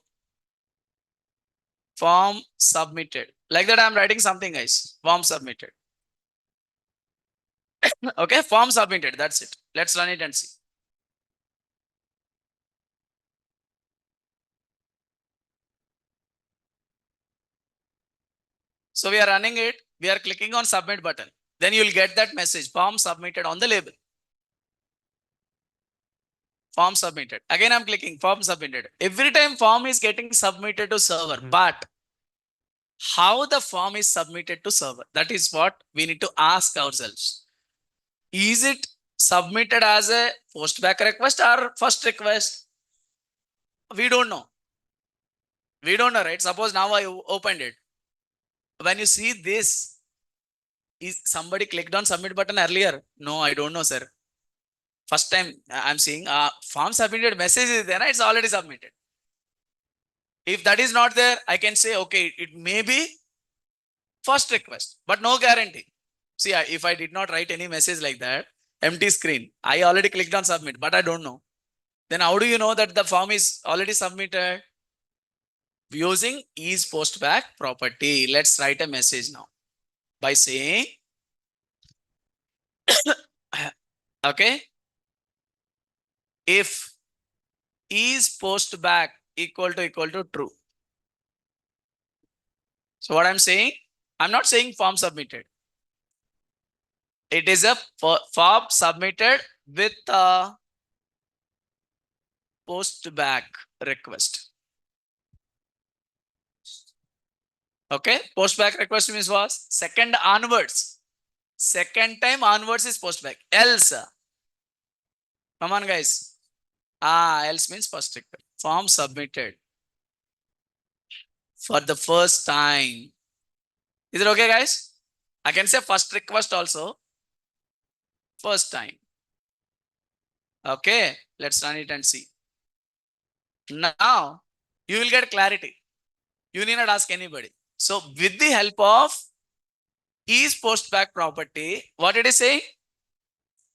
form submitted. Like that, I'm writing something, guys. Form submitted. Okay, form submitted. That's it. Let's run it and see. So we are running it. We are clicking on submit button. Then you'll get that message, form submitted on the label. Form submitted. Again, I'm clicking form submitted. Every time form is getting submitted to server, but how the form is submitted to server? That is what we need to ask ourselves. Is it submitted as a postback request or first request? We don't know. We don't know, right? Suppose now I opened it. When you see this, is somebody clicked on submit button earlier? No, I don't know, sir. First time I'm seeing form submitted message is there, it's already submitted. If that is not there, I can say, okay, it may be first request, but no guarantee. See, if I did not write any message like that, empty screen, I already clicked on submit, but I don't know. Then how do you know that the form is already submitted? Using is postback property. Let's write a message now by saying, okay, if is postback equal to true. So what I'm saying, I'm not saying form submitted. It is a form submitted with a postback request. Okay, postback request means was second onwards. Second time onwards is postback. Else, come on, guys. Else means first request. Form submitted for the first time. Is it okay, guys? I can say first request also. First time. Okay, let's run it and see. Now you will get clarity. You need not ask anybody. So with the help of is postback property, what did it say?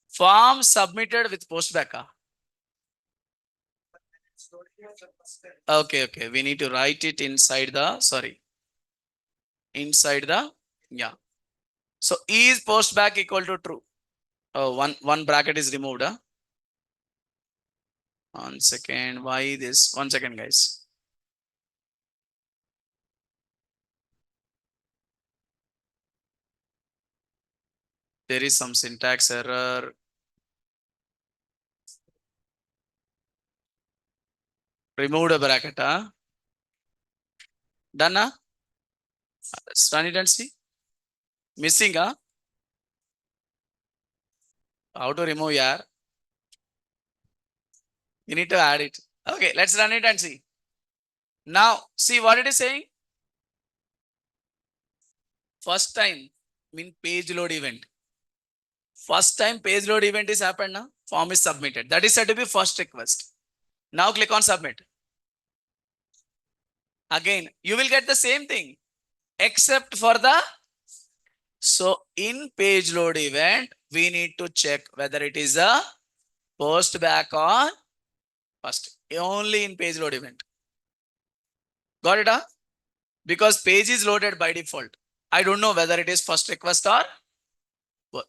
Form submitted with postback. Okay. We need to write it inside the, inside the, yeah. So is postback equal to true? Oh, one bracket is removed. 1 second. Why this? 1 second, guys. There is some syntax error. Removed a bracket. Done. Let's run it and see. Missing. How to remove? Yeah. You need to add it. Okay, let's run it and see. Now, see what it is saying. First time mean page load event. First time page load event is happened now. Form is submitted. That is said to be first request. Now click on submit. Again, you will get the same thing except for the. So in page load event, we need to check whether it is a postback or First, only in page load event. Got it? Huh? Because page is loaded by default. I don't know whether it is first request or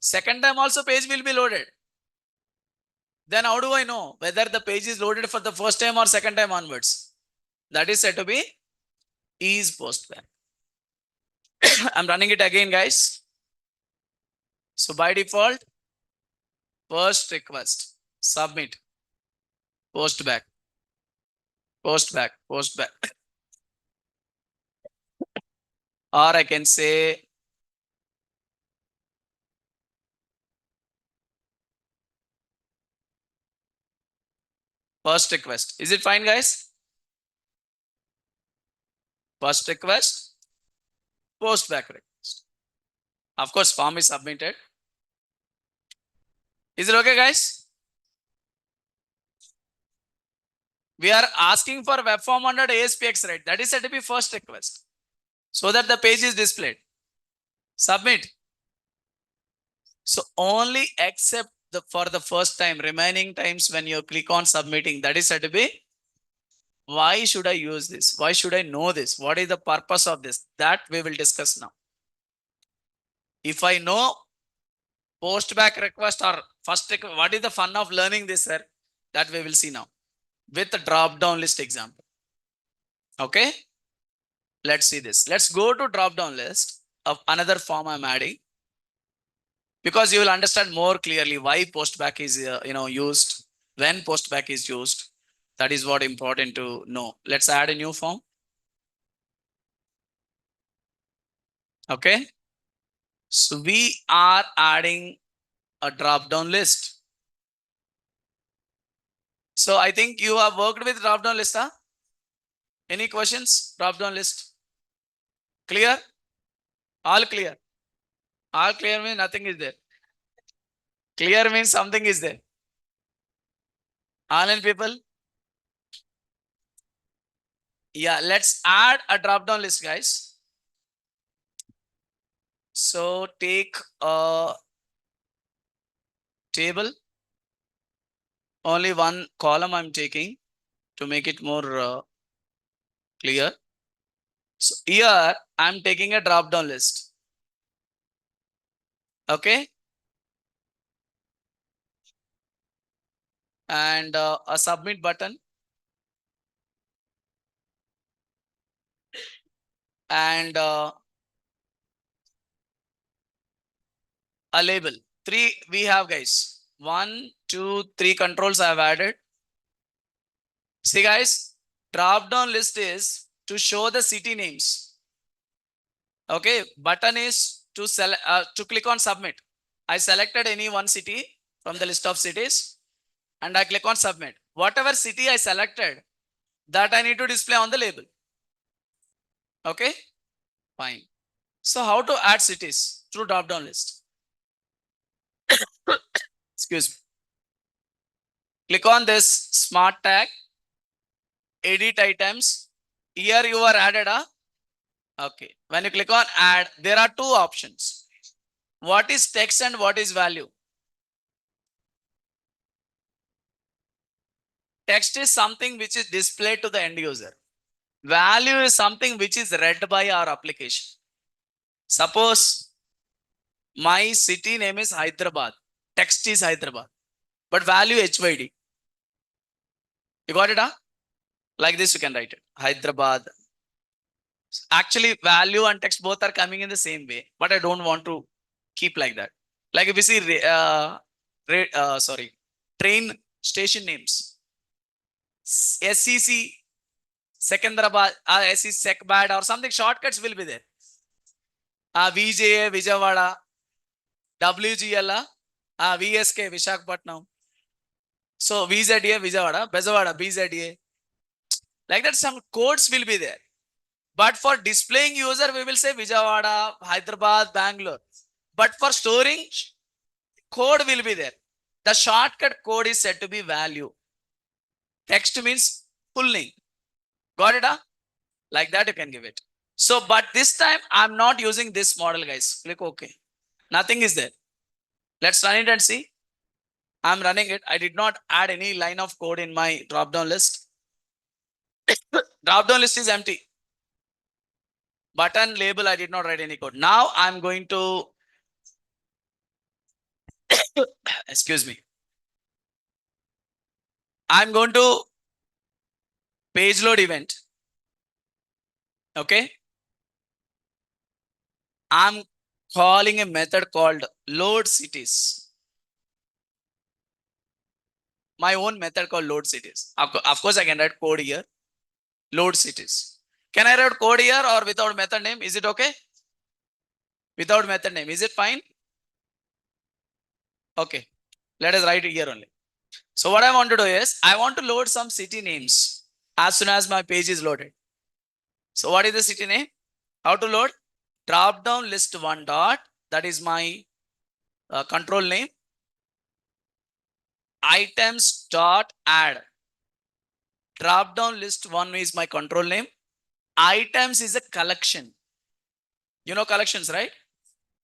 second time also page will be loaded. Then how do I know whether the page is loaded for the first time or second time onwards? That is said to be is post back. I'm running it again, guys. So by default, first request, submit, post back, post back, post back. Or I can say first request. Is it fine, guys? First request, post back request. Of course, form is submitted. Is it okay, guys? We are asking for web form under ASPX, right? That is said to be first request. So that the page is displayed. Submit. So only accept for the first time, remaining times when you click on submitting, that is said to be, why should I use this? Why should I know this? What is the purpose of this? That we will discuss now. If I know post back request or first request, what is the fun of learning this, sir? That we will see now with the drop down list example. Okay. Let's see this. Let's go to drop down list of another form I'm adding, because you will understand more clearly why post back is used, when post back is used. That is what important to know. Let's add a new form. Okay. So we are adding a drop down list. So I think you have worked with drop down list. Huh? Any questions? Drop down list. Clear? All clear. All clear means nothing is there. Clear means something is there. Online people. Yeah, let's add a drop down list, guys. So take a table. Only one column I'm taking to make it more clear. So here I'm taking a drop down list. Okay. And a submit button. And a label. 3 we have, guys. 1, 2, 3 controls I have added. See, guys, drop down list is to show the city names. Okay, button is to select to click on submit. I selected any one city from the list of cities and I click on submit. Whatever city I selected, that I need to display on the label. Okay, fine. So how to add cities through drop down list? Excuse me. Click on this smart tag, edit items. Here you are added a. Okay. When you click on add, there are two options. What is text and what is value? Text is something which is displayed to the end user. Value is something which is read by our application. Suppose my city name is Hyderabad. Text is Hyderabad, but value HYD. You got it? Huh? Like this, you can write it. Hyderabad. Actually, value and text both are coming in the same way, but I don't want to keep like that. Like if you see, train station names. SCC, Secunderabad, SCC Sekbad or something, shortcuts will be there. VJA, Vijayawada, WGL, VSK, Visakhapatnam. So VZA, Vijayawada, Bezawada, BZA. Like that, some codes will be there. But for displaying user, we will say Vijayawada, Hyderabad, Bangalore. But for storing, code will be there. The shortcut code is said to be value. Text means full name. Got it? Huh? Like that, you can give it. So, but this time I'm not using this model, guys. Click OK. Nothing is there. Let's run it and see. I'm running it. I did not add any line of code in my drop down list. Drop down list is empty. Button label, I did not write any code. Now I'm going to, excuse me. I'm going to page load event. Okay. I'm calling a method called load cities. My own method called load cities. Of course, I can write code here. Load cities. Can I write code here or without method name? Is it okay? Without method name. Is it fine? Okay. Let us write it here only. So what I want to do is I want to load some city names as soon as my page is loaded. So what is the city name? How to load? Drop down list one dot. That is my control name. Items dot add. Drop down list one is my control name. Items is a collection. You know collections, right?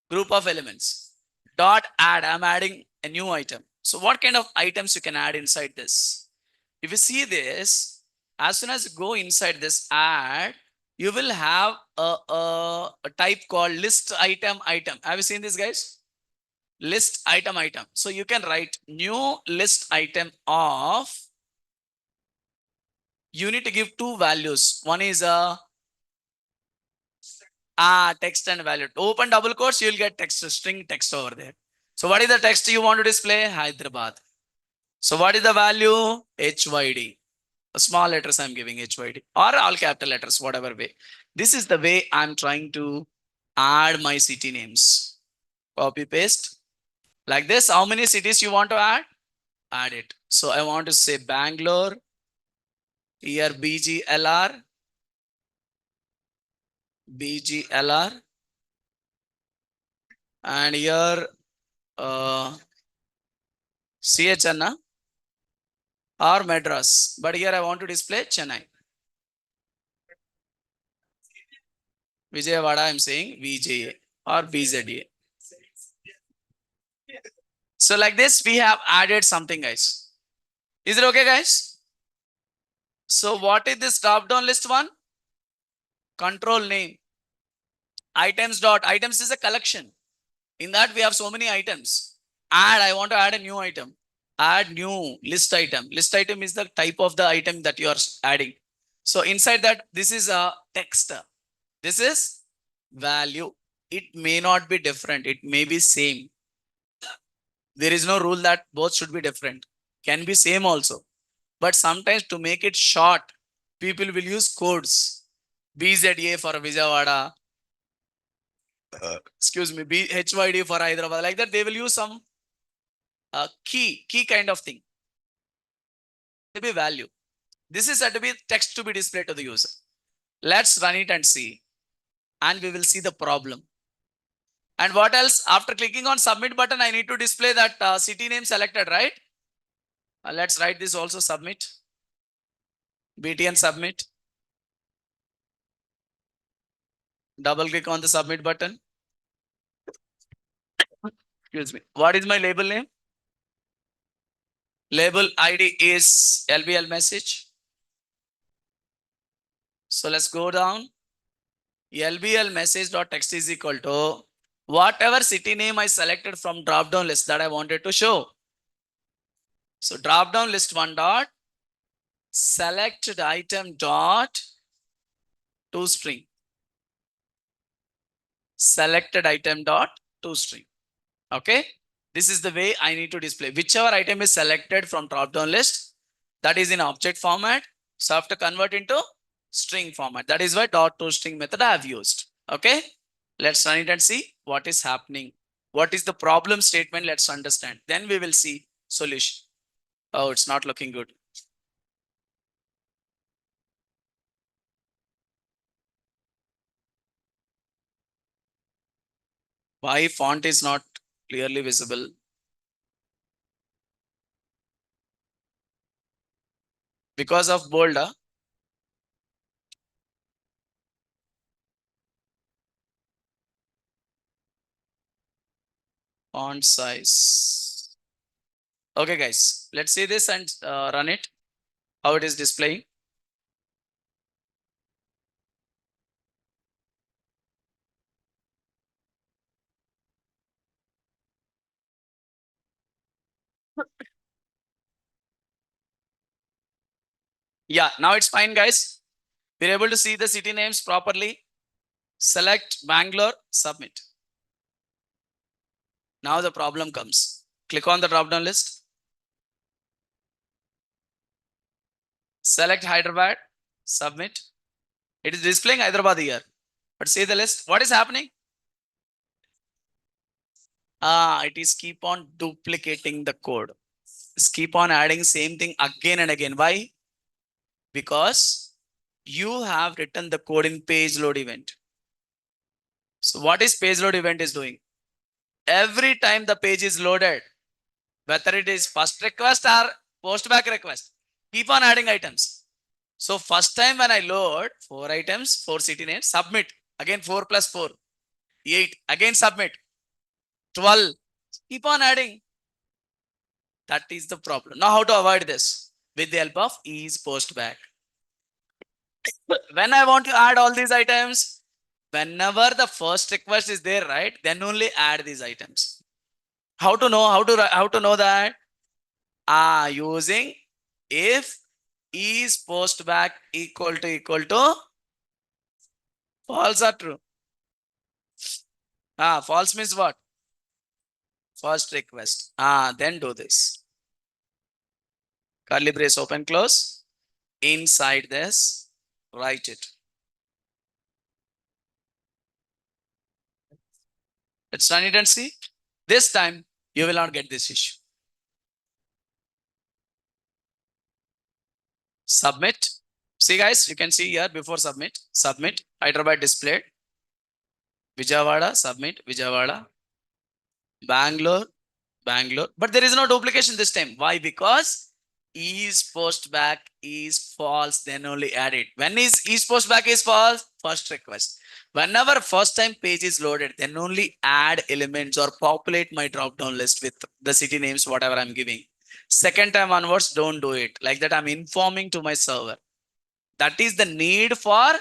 Group of elements. Dot add. I'm adding a new item. So what kind of items you can add inside this? If you see this, as soon as you go inside this add, you will have a type called list item item. Have you seen this, guys? List item item. So you can write new list item of, you need to give two values. One is a text and value. Open double quotes, you will get text, string text over there. So what is the text you want to display? Hyderabad. So what is the value? HYD. Small letters I'm giving HYD or all capital letters, whatever way. This is the way I'm trying to add my city names. Copy paste like this. How many cities you want to add? Add it. So I want to say Bangalore, here BGLR, BGLR, and here CHNA or Madras. But here I want to display Chennai. Vijayawada, I'm saying VJA or BZA. So like this, we have added something, guys. Is it okay, guys? So what is this drop down list one? Control name. Items dot. Items is a collection. In that we have so many items. Add, I want to add a new item. Add new list item. List item is the type of the item that you are adding. So inside that, this is a text. This is value. It may not be different. It may be same. There is no rule that both should be different. Can be same also. But sometimes to make it short, people will use codes. BZA for Vijayawada. Excuse me, HYD for Hyderabad. Like that, they will use some key kind of thing. To be value. This is to be text to be displayed to the user. Let's run it and see. And we will see the problem. And what else? After clicking on submit button, I need to display that city name selected, right? Let's write this also submit. BTN submit. Double click on the submit button. Excuse me. What is my label name? Label ID is LBL message. So let's go down. LBL message.text is equal to whatever city name I selected from drop down list that I wanted to show. So drop down list one dot selected item dot to string. Selected item dot to string. Okay. This is the way I need to display. Whichever item is selected from drop down list, that is in object format. So I have to convert into string format. That is why dot to string method I have used. Okay. Let's run it and see what is happening. What is the problem statement? Let's understand. Then we will see solution. Oh, it's not looking good. Why font is not clearly visible? Because of bold. Font size. Okay, guys, let's see this and run it, how it is displaying. Yeah, now it's fine, guys. We're able to see the city names properly. Select Bangalore, submit. Now the problem comes. Click on the drop down list. Select Hyderabad, submit. It is displaying Hyderabad here. But see the list. What is happening? It is keep on duplicating the code. It's keep on adding same thing again and again. Why? Because you have written the code in page load event. So what is page load event is doing? Every time the page is loaded, whether it is first request or post back request, keep on adding items. So first time when I load 4 items, 4 city names, submit. Again 4 plus 4, 8. Again submit. 12. Keep on adding. That is the problem. Now how to avoid this? With the help of ease post back. When I want to add all these items, whenever the first request is there, right? Then only add these items. How to know? How to know that? Using if is post back equal to false or true. False means what? First request. Then do this. Curly brace open close. Inside this, write it. Let's run it and see. This time you will not get this issue. Submit. See guys, you can see here before submit. Submit. Hyderabad displayed. Vijayawada, submit. Vijayawada. Bangalore, Bangalore. But there is no duplication this time. Why? Because is post back is false, then only add it. When is post back is false? First request. Whenever first time page is loaded, then only add elements or populate my drop down list with the city names, whatever I'm giving. Second time onwards, don't do it. Like that, I'm informing to my server. That is the need for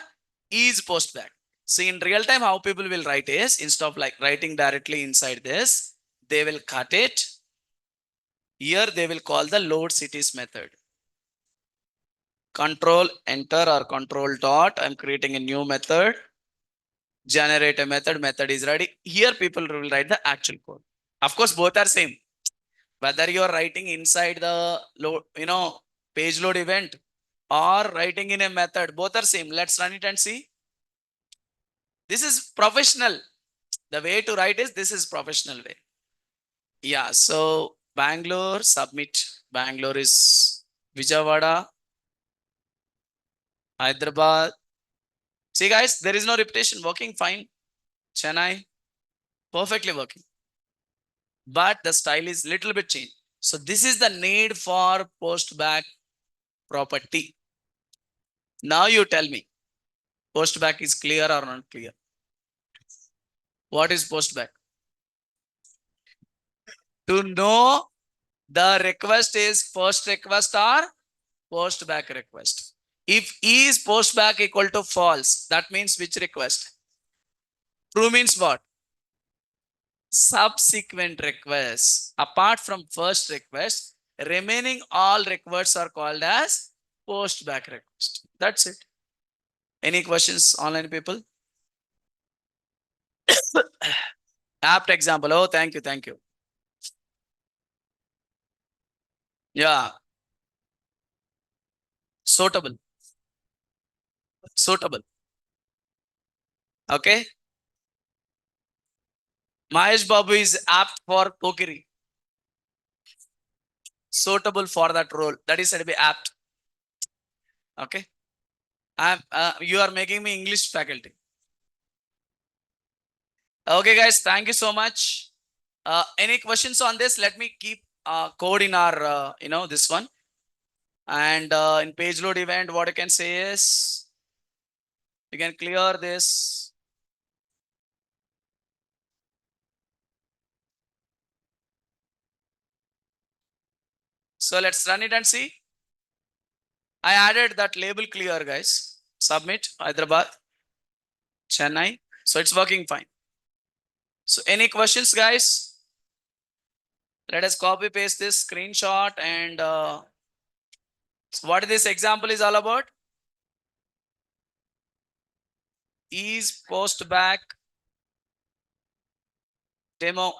is post back. See, in real time, how people will write is instead of like writing directly inside this, they will cut it. Here they will call the load cities method. Control enter or control dot. I'm creating a new method. Generate a method. Method is ready. Here people will write the actual code. Of course, both are same. Whether you're writing inside the load, page load event or writing in a method, both are same. Let's run it and see. This is professional. The way to write is this is professional way. Yeah. So Bangalore, submit. Bangalore is Vijayawada, Hyderabad. See guys, there is no repetition, working fine. Chennai, perfectly working. But the style is little bit changed. So this is the need for post back property. Now you tell me, post back is clear or not clear? What is post back? To know the request is first request or post back request. If is post back equal to false, that means which request? True means what? Subsequent requests. Apart from first request, remaining all requests are called as post back request. That's it. Any questions, online people? Apt example. Oh, thank you. Thank you. Yeah. Suitable. Suitable. Okay. Mahesh Babu is apt for Kokiri. Suitable for that role. That is said to be apt. Okay. You are making me English faculty. Okay, guys. Thank you so much. Any questions on this? Let me keep code in our, this one. And in page load event, what I can say is, you can clear this. So let's run it and see. I added that label clear, guys. Submit Hyderabad, Chennai. So it's working fine. So any questions, guys? Let us copy paste this screenshot and so what this example is all about is post back demo,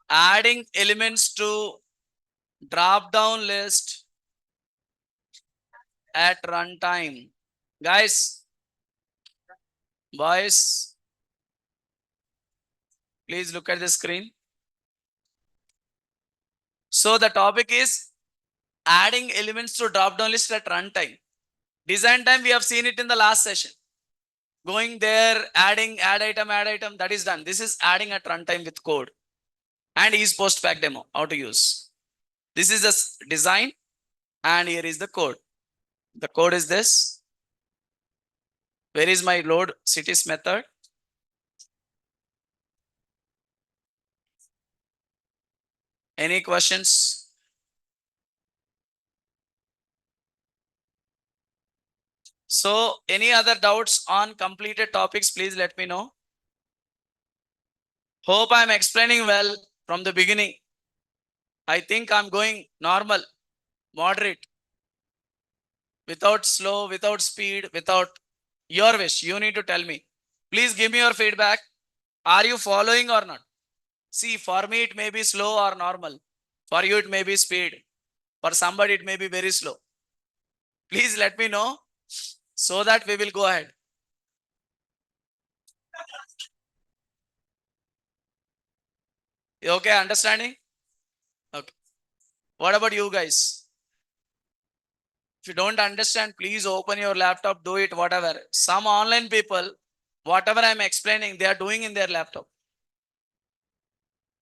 adding elements to drop down list at runtime. Guys, boys, please look at the screen. So the topic is adding elements to drop down list at runtime. Design time, we have seen it in the last session. Going there, adding add item, that is done. This is adding at runtime with code. And is post pack demo, how to use. This is the design and here is the code. The code is this. Where is my load cities method? Any questions? So any other doubts on completed topics, please let me know. Hope I'm explaining well from the beginning. I think I'm going normal, moderate, without slow, without speed, without your wish. You need to tell me. Please give me your feedback. Are you following or not? See, for me, it may be slow or normal. For you, it may be speed. For somebody, it may be very slow. Please let me know so that we will go ahead. Okay, understanding? Okay. What about you guys? If you don't understand, please open your laptop, do it, whatever. Some online people, whatever I'm explaining, they are doing in their laptop.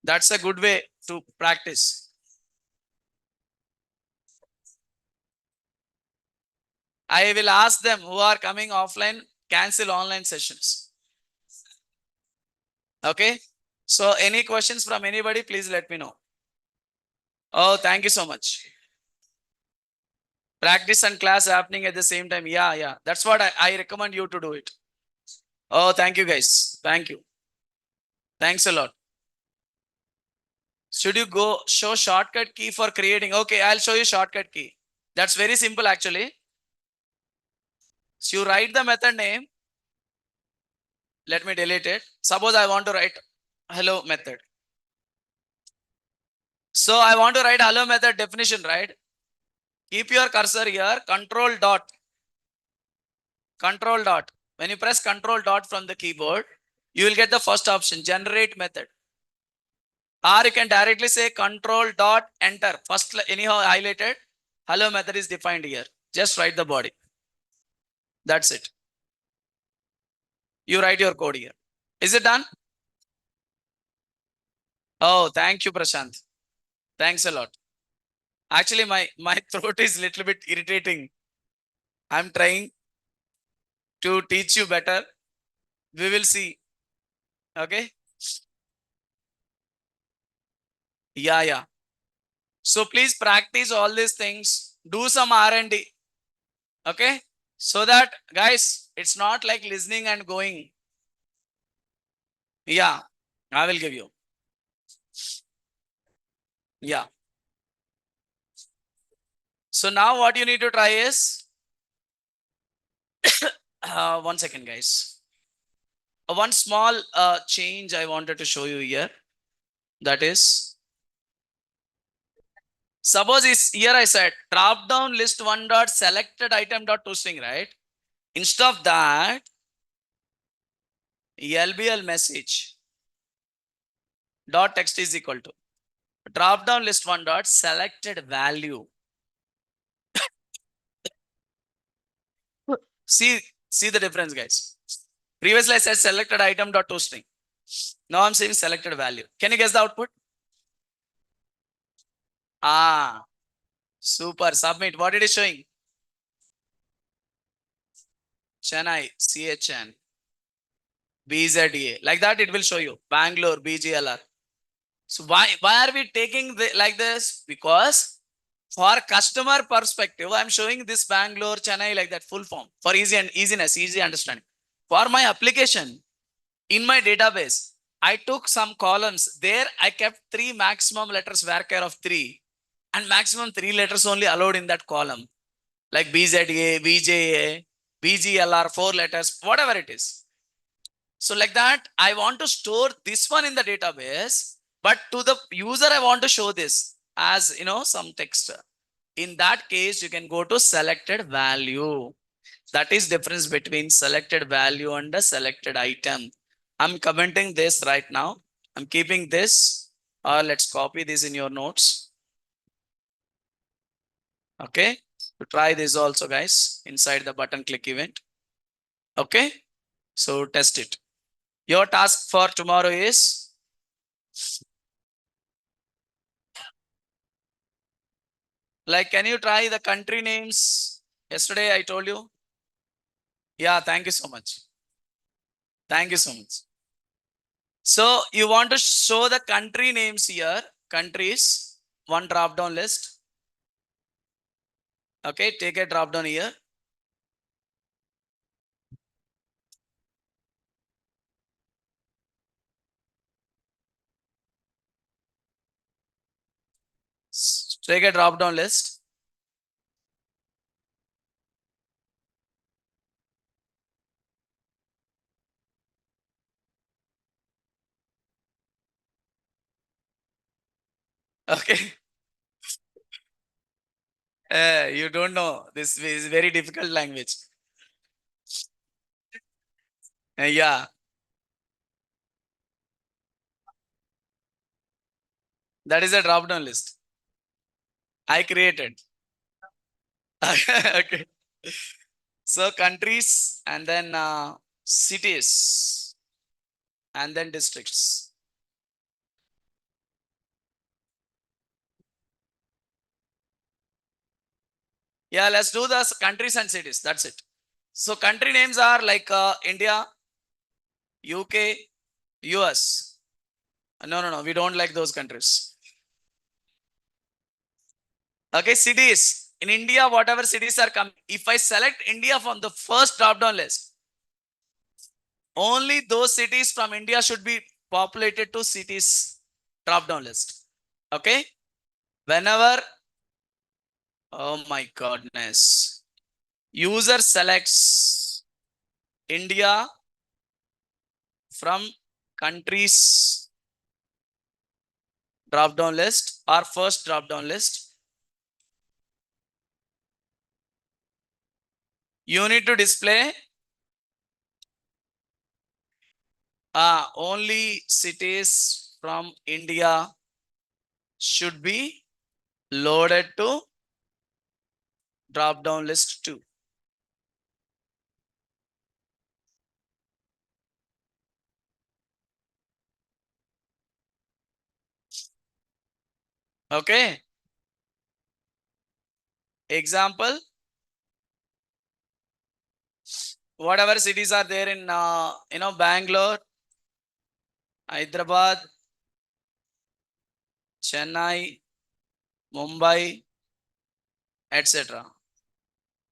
That's a good way to practice. I will ask them who are coming offline, cancel online sessions. Okay. So any questions from anybody, please let me know. Oh, thank you so much. Practice and class happening at the same time. Yeah. That's what I recommend you to do it. Oh, thank you guys. Thank you. Thanks a lot. Should you go show shortcut key for creating? Okay, I'll show you shortcut key. That's very simple actually. So you write the method name. Let me delete it. Suppose I want to write hello method. So I want to write hello method definition, right? Keep your cursor here, control dot. Control dot. When you press control dot from the keyboard, you will get the first option, generate method. Or you can directly say control dot enter. First, anyhow highlighted, hello method is defined here. Just write the body. That's it. You write your code here. Is it done? Oh, thank you, Prashant. Thanks a lot. Actually, my throat is a little bit irritating. I'm trying to teach you better. We will see. Okay. Yeah. So please practice all these things. Do some R&D. Okay. So that, guys, it's not like listening and going. Yeah, I will give you. Yeah. So now what you need to try is, 1 second, guys. One small change I wanted to show you here. That is, suppose is here I said drop down list one dot selected item dot toString, right? Instead of that, LBL message dot text is equal to drop down list one dot selected value. See the difference, guys. Previously I said selected item dot toString. Now I'm saying selected value. Can you guess the output? Super. Submit. What it is showing? Chennai, CHN, BZA. Like that, it will show you. Bangalore, BGLR. So why are we taking like this? Because for customer perspective, I'm showing this Bangalore, Chennai like that full form for easy and easiness, easy understanding. For my application in my database, I took some columns there. I kept 3 maximum letters varchar of 3 and maximum 3 letters only allowed in that column, like BZA, BJA, BGLR, 4 letters, whatever it is. So like that, I want to store this one in the database, but to the user, I want to show this as, some text. In that case, you can go to selected value. That is difference between selected value and a selected item. I'm commenting this right now. I'm keeping this, or let's copy this in your notes. Okay. To try this also, guys, inside the button click event. Okay. So test it. Your task for tomorrow is like, can you try the country names? Yesterday I told you. Yeah, thank you so much. Thank you so much. So you want to show the country names here, countries, one drop down list. Okay, take a drop down here. Take a drop down list. Okay. You don't know. This is very difficult language. Yeah, that is a drop down list. I created. Okay. So countries and then cities and then districts. Yeah, let's do the countries and cities. That's it. So country names are like India, UK, US. No, no, no. We don't like those countries. Okay, cities. In India, whatever cities are coming, if I select India from the first drop down list, only those cities from India should be populated to cities drop down list. Okay. Whenever, oh my goodness, user selects India from countries drop down list or first drop down list, you need to display only cities from India should be loaded to drop down list 2. Okay. Example, whatever cities are there in Bangalore, Hyderabad, Chennai, Mumbai, etc.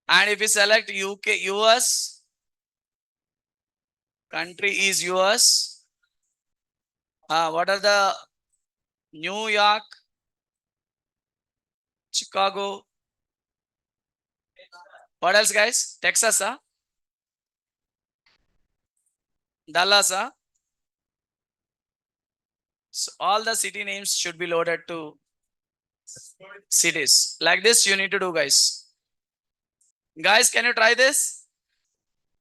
And if you select UK, US, country is US. What are the New York, Chicago? What else, guys? Texas, Dallas. So all the city names should be loaded to cities. Like this, you need to do, guys. Guys, can you try this?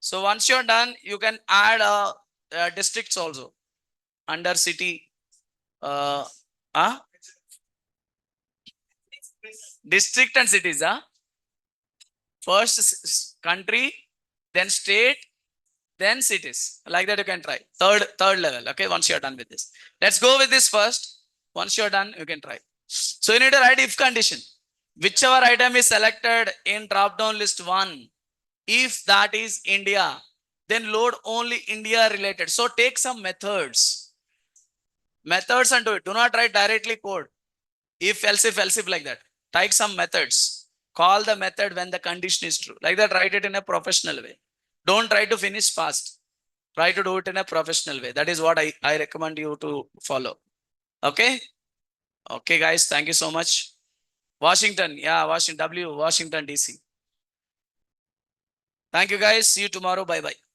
So once you're done, you can add districts also under city. Uh, uh, District and cities. First country, then state, then cities. Like that, you can try. Third level. Okay, once you're done with this. Let's go with this first. Once you're done, you can try. So you need to write if condition. Whichever item is selected in drop down list 1, if that is India, then load only India related. So take some methods. methods and do it. Do not write directly code. If, else if like that. Type some methods. Call the method when the condition is true. Like that, write it in a professional way. Don't try to finish fast. Try to do it in a professional way. That is what I recommend you to follow. Okay. Okay, guys. Thank you so much. Washington. Yeah, Washington, Washington, DC. Thank you, guys. See you tomorrow. Bye bye.